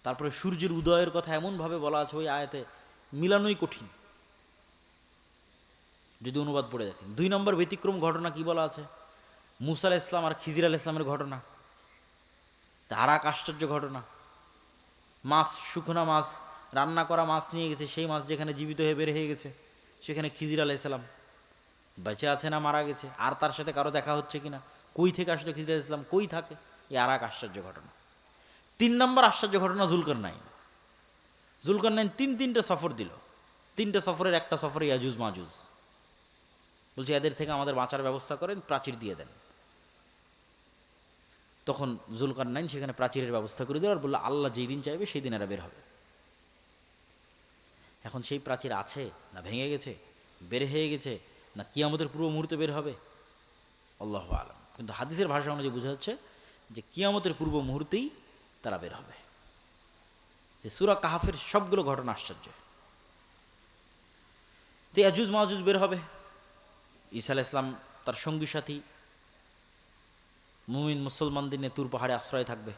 তারপরে সূর্যের উদয়ের কথা এমনভাবে বলা আছে ওই আয়াতে, মিলানোই কঠিন যদি অনুবাদ পড়ে দেখেন। 2 নম্বর ব্যতিক্রম ঘটনা কি বলা আছে? মূসা আলাইহিস সালাম আর খিজির আলাইহিস সালামের ঘটনা, আর এক আশ্চর্য ঘটনা। মাছ, শুকনা মাছ, রান্না করা মাছ নিয়ে গেছে, সেই মাছ যেখানে জীবিত হয়ে বের হয়ে গেছে, সেখানে খিজির আলাইহিস সালাম বেঁচে আছে না মারা গেছে, আর তার সাথে কারো দেখা হচ্ছে কিনা, কই থেকে আসলে খিজির আলাইহিস সালাম, কই থাকে, এই আর এক আশ্চর্য ঘটনা। 3 নম্বর আশ্চর্য ঘটনা যুলকারনাইন। যুলকারনাইন 3টে সফর দিল, 3টে সফরের একটা সফরে ইয়াজুজ মাজুজ। বলছে এদের থেকে আমাদের বাঁচার ব্যবস্থা করেন, প্রাচীর দিয়ে দেন। তখন যুলকারনাইন সেখানে প্রাচীরের ব্যবস্থা করে দিল আর বললো আল্লাহ যেই দিন চাইবে সেই দিন এরা বের হবে। এখন সেই প্রাচীর আছে না ভেঙে গেছে, বের হয়ে গেছে, না কিয়ামতের পূর্ব মুহূর্তে বের হবে, আল্লাহু আলাম। কিন্তু হাদিসের ভাষা অনুযায়ী বোঝা যাচ্ছে যে কিয়ামতের পূর্ব মুহূর্তেই তারা বের হবে। যে সূরা কাহফের সবগুলো ঘটনা আশ্চর্য। তো ইয়াজুজ মাজুজ বের হবে, ঈসা আলাইহিস সালাম তার সঙ্গী সাথী মুমিন মুসলমানদের নিয়ে তুর পাহাড়ে আশ্রয় থাকবে।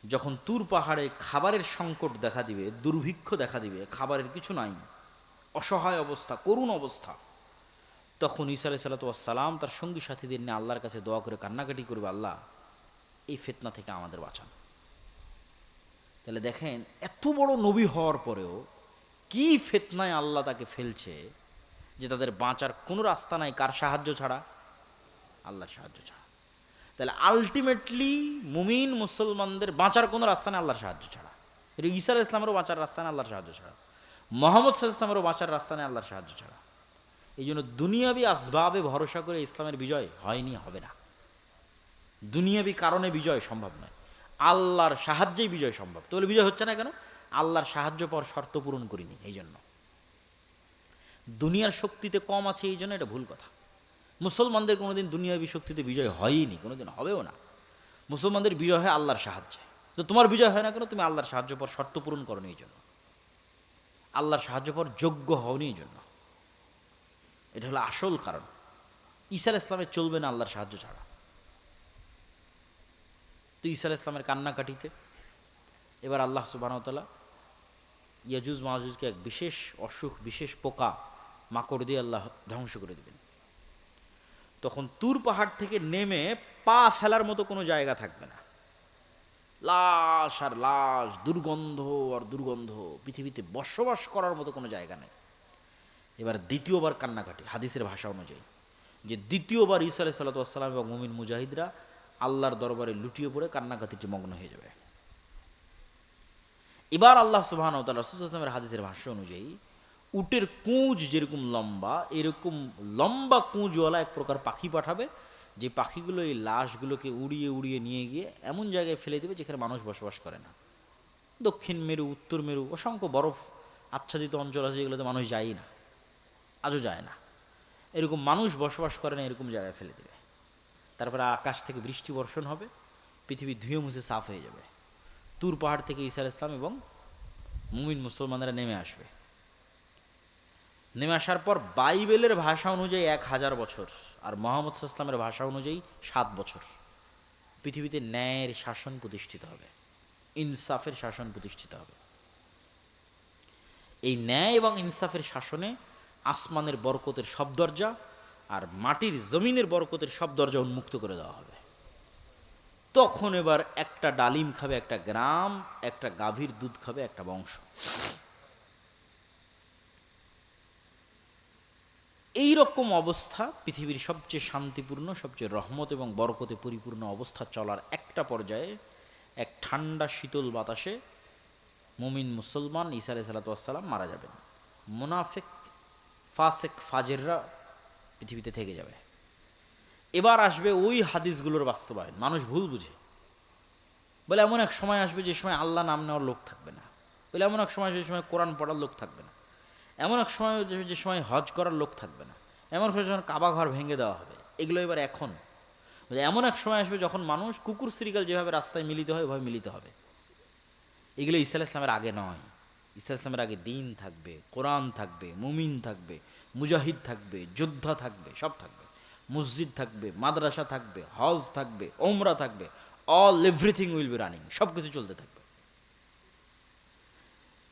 যখন তুর পাহাড়ে খাবারের সংকট দেখা দিবে, দুর্ভিক্ষ দেখা দিবে, খাবারের কিছু নাই, অসহায় অবস্থা, করুণ অবস্থা, তখন ঈসা আলাইহিস সালাম তার সঙ্গী সাথীদের নিয়ে আল্লাহর কাছে দোয়া করে কান্নাকাটি করবে, আল্লাহ এই ফিতনা থেকে আমাদের বাঁচান। তাহলে দেখেন এত বড় নবী হওয়ার পরেও কি ফিতনায় আল্লাহ তাকে ফেলছে যে তাদের বাঁচার কোনো রাস্তা নাই, কার সাহায্য ছাড়া? আল্লাহর সাহায্য ছাড়া। তাহলে আলটিমেটলি মুমিন মুসলমানদের বাঁচার কোনো রাস্তা নেই আল্লাহর সাহায্য ছাড়া। এটা ঈসা আলাইহিস সালামেরও বাঁচার রাস্তা নেই আল্লাহর সাহায্য ছাড়া, মুহাম্মদ সাল্লাল্লাহু আলাইহি ওয়াসাল্লামেরও বাঁচার রাস্তা নেই আল্লাহর সাহায্য ছাড়া। এই জন্য দুনিয়াবি আসবাবে ভরসা করে ইসলামের বিজয় হয়নি, হবে না। দুনিয়াবি কারণে বিজয় সম্ভব নয়, আল্লাহর সাহায্যেই বিজয় সম্ভব। তো বলে বিজয় হচ্ছে না কেন? আল্লাহর সাহায্য পাওয়ার শর্ত পূরণ করিনি, এই জন্য। দুনিয়ার শক্তিতে কম আছে এই জন্য, এটা ভুল কথা। মুসলমানদের কোনোদিন দুনিয়াবী শক্তিতে বিজয় হয়নি, কোনোদিন হবেও না। মুসলমানদের বিজয় হয় আল্লাহর সাহায্যে। তো তোমার বিজয় হয় না কেন? তুমি আল্লাহর সাহায্য পাওয়ার শর্ত পূরণ করনি এই জন্য, আল্লাহর সাহায্য পাওয়ার যোগ্য হওনি এই জন্য। এটা হলো আসল কারণ। ঈসা আলাইহিস সালামের চলবে না আল্লাহর সাহায্য ছাড়া। তো ঈসা আলাইহিস সালামের কান্নাকাটিতে এবার আল্লাহ সুবহানাহু ওয়া তাআলা ইয়াজুজ মাজুজকে এক বিশেষ অসুখ, বিশেষ পোকা মাকড় দিয়ে আল্লাহ ধ্বংস করে দেবেন। তখন তুর পাহাড় থেকে নেমে পা ফেলার মতো কোনো জায়গা থাকবে না, লাশ আর লাশ, দুর্গন্ধ আর দুর্গন্ধ, পৃথিবীতে বসবাস করার মতো কোনো জায়গা নেই। এবার দ্বিতীয়বার কান্নাকাটি, হাদিসের ভাষা অনুযায়ী যে দ্বিতীয়বার ঈসা আলাইহিস সালাম এবং মুমিন মুজাহিদরা আল্লাহর দরবারে লুটিয়ে পড়ে কান্নাকাটিতে মগ্ন হয়ে যাবে। এবার আল্লাহ সুবহানাহু ওয়া তাআলা রাসূল সাল্লাল্লাহু আলাইহি ওয়াসাল্লামের হাদিসের ভাষ্য অনুযায়ী উটের কুঁজ যেরকম লম্বা, এরকম লম্বা কুঁজওয়ালা এক প্রকার পাখি পাঠাবে, যে পাখিগুলো এই লাশগুলোকে উড়িয়ে উড়িয়ে নিয়ে গিয়ে এমন জায়গায় ফেলে দেবে যেখানে মানুষ বসবাস করে না। দক্ষিণ মেরু, উত্তর মেরু, অসংখ্য বরফ আচ্ছাদিত অঞ্চল আছে যেগুলোতে মানুষ যায়ই না, আজও যায় না, এরকম মানুষ বসবাস করে না এরকম জায়গায় ফেলে দেবে। তারপরে আকাশ থেকে বৃষ্টি বর্ষণ হবে, পৃথিবী ধুয়ে মুছে সাফ হয়ে যাবে। তুর পাহাড় থেকে ঈসা আলাইহিস সালাম এবং মুমিন মুসলমানরা নেমে আসবে। নেমে আসার পর বাইবেলের ভাষা অনুযায়ী 1000 বছর, আর মুহাম্মদ সাল্লাল্লাহু আলাইহি ওয়াসাল্লামের ভাষা অনুযায়ী 7 বছর পৃথিবীতে ন্যায়ের শাসন প্রতিষ্ঠিত হবে, ইনসাফের শাসন প্রতিষ্ঠিত হবে। এই ন্যায় এবং ইনসাফের শাসনে আসমানের বরকতের সব দরজা আর মাটির জমিনের বরকতের সব দরজা উন্মুক্ত করে দেওয়া হবে। তখন এবার একটা ডালিম খাবে একটা গ্রাম, একটা গাভীর দুধ খাবে একটা বংশ। এই রকম অবস্থা পৃথিবীর সবচেয়ে শান্তিপূর্ণ, সবচেয়ে রহমত এবং বরকতে পরিপূর্ণ অবস্থা চলার একটা পর্যায়ে এক ঠান্ডা শীতল বাতাসে মুমিন মুসলমান ঈসা আলাইহিস সালাতু ওয়াস সালাম মারা যাবেন। মুনাফিক, ফাসিক, ফাজেররা পৃথিবীতে থেকে যাবে। এবার আসবে ওই হাদিসগুলোর বাস্তবায়ন। মানুষ ভুল বুঝে, বলে এমন এক সময় আসবে যে সময় আল্লাহ নাম নেওয়ার লোক থাকবে না, বলে এমন এক সময় আসবে যে সময় কোরআন পড়ার লোক থাকবে না, এমন এক সময় যে সময় হজ করার লোক থাকবে না, এমন এক সময় কাবা ঘর ভেঙে দেওয়া হবে। এগুলো এবার এখন এমন এক সময় আসবে যখন মানুষ কুকুর শ্রীকাল যেভাবে রাস্তায় মিলিত হয় ওইভাবে মিলিত হবে। এগুলো ঈসা আলাইহিস সালামের আগে নয়। ঈসা আলাইহিস সালামের আগে দিন থাকবে, কোরআন থাকবে, মুমিন থাকবে, মুজাহিদ থাকবে, যোদ্ধা থাকবে, সব থাকবে। মসজিদ থাকবে, মাদ্রাসা থাকবে, হজ থাকবে, ওমরা থাকবে, all everything will be running, সব কিছু চলতে থাকবে।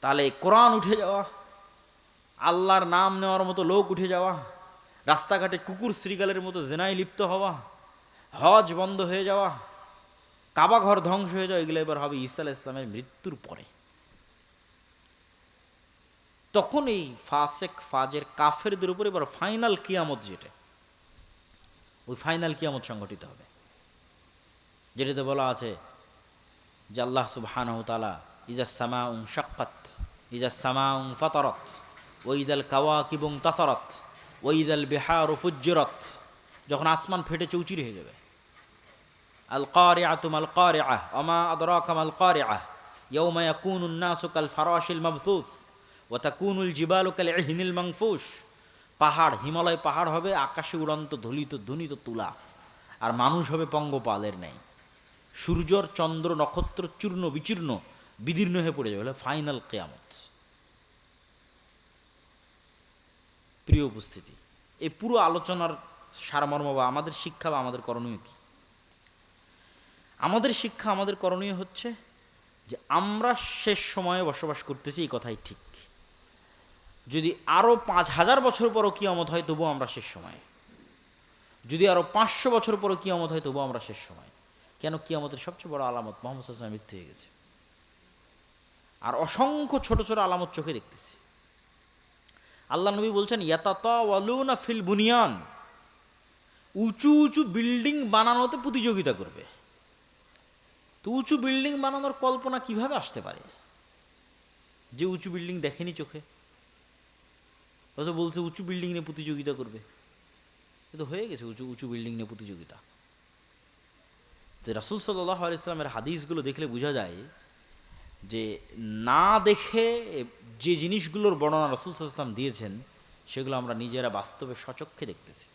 তাহলে কোরআন উঠে যাওয়া, আল্লাহর নাম নেওয়ার মতো লোক উঠে যাওয়া, রাস্তাঘাটে কুকুর শ্রীগালের মতো জেনায় লিপ্ত হওয়া, হজ বন্ধ হয়ে যাওয়া, কাবা ঘর ধ্বংস হয়ে যাওয়া, এগুলো এবার হবে ঈসা আলাইহিস সালামের মৃত্যুর পরে। তখন এই ফাসেক, ফাজের, কাফেরদের উপর এবার ফাইনাল কিয়ামত, যেটা ওই ফাইনাল কিয়ামত সংঘটিত হবে, যেটাতে বলা আছে যে আল্লাহ সুবহানাহু ওয়া তাআলা ইজাস সামাউ শাক্কাত, ইজাস সামাউ ফাতারাত, ওয়া ইদাল কাওয়াকিবু ইনতাসারাত, ওয়া ইদাল বিহারু ফুজ্জিরাত, যখন আসমান ফেটে চৌচির হয়ে যাবে। আল কারিআতু মাল কারিআহ ওয়া মা আদরাকা মাল কারিআহ ইয়াউমা ইয়াকুনুন নাসু কাল ফারাশিল মাবথুস ওয়া তাকুনুল জিবালু কাল ইহনিল মানফুশ। পাহাড়, হিমালয় পাহাড় হবে আকাশে উড়ন্ত ধুলিত ধ্বনিত তুলা, আর মানুষ হবে পঙ্গপালের ন্যায়। সূর্যর, চন্দ্র, নক্ষত্র চূর্ণ বিচূর্ণ বিদীর্ণ হয়ে পড়ে যাবে। ফাইনাল কিয়ামত। প্রিয় উপস্থিতি, এই পুরো আলোচনার সারমর্ম বা আমাদের শিক্ষা বা আমাদের করণীয় কি? আমাদের শিক্ষা, আমাদের করণীয় হচ্ছে যে আমরা শেষ সময়ে বসবাস করতেছি, এই কথাই ঠিক। যদি আরও 5000 বছর পরও কিয়ামত হয় তবুও আমরা শেষ সময়ে, যদি আরও 500 বছর পরও কিয়ামত হয় তবুও আমরা শেষ সময়ে। কেন? কিয়ামতের সবচেয়ে বড় আলামত মুহাম্মদ সাল্লাল্লাহু আলাইহি ওয়াসাল্লাম মৃত্যু হয়ে গেছে, আর অসংখ্য ছোট ছোট আলামত চোখে দেখতেছি। আল্লাহ নবী বলছেন ইয়াতাতাওয়ালুনা ফিল বুনিয়ান, উঁচু উঁচু বিল্ডিং বানানোতে প্রতিযোগিতা করবে। তো উঁচু বিল্ডিং বানানোর কল্পনা কিভাবে আসতে পারে যে উঁচু বিল্ডিং দেখেনি চোখে? বলছে উঁচু বিল্ডিং নিয়ে প্রতিযোগিতা করবে। তো হয়ে গেছে উঁচু উঁচু বিল্ডিং নিয়ে প্রতিযোগিতা। তো রাসূল সাল্লাল্লাহু আলাইহি ওয়াসাল্লামের হাদিসগুলো দেখলে বোঝা যায় যে না দেখে যে জিনিসগুলোর বর্ণনা রাসূল সাল্লাল্লাহু আলাইহি ওয়াসাল্লাম দিয়েছেন সেগুলো আমরা নিজেরা বাস্তবে স্বচক্ষে দেখতেছি।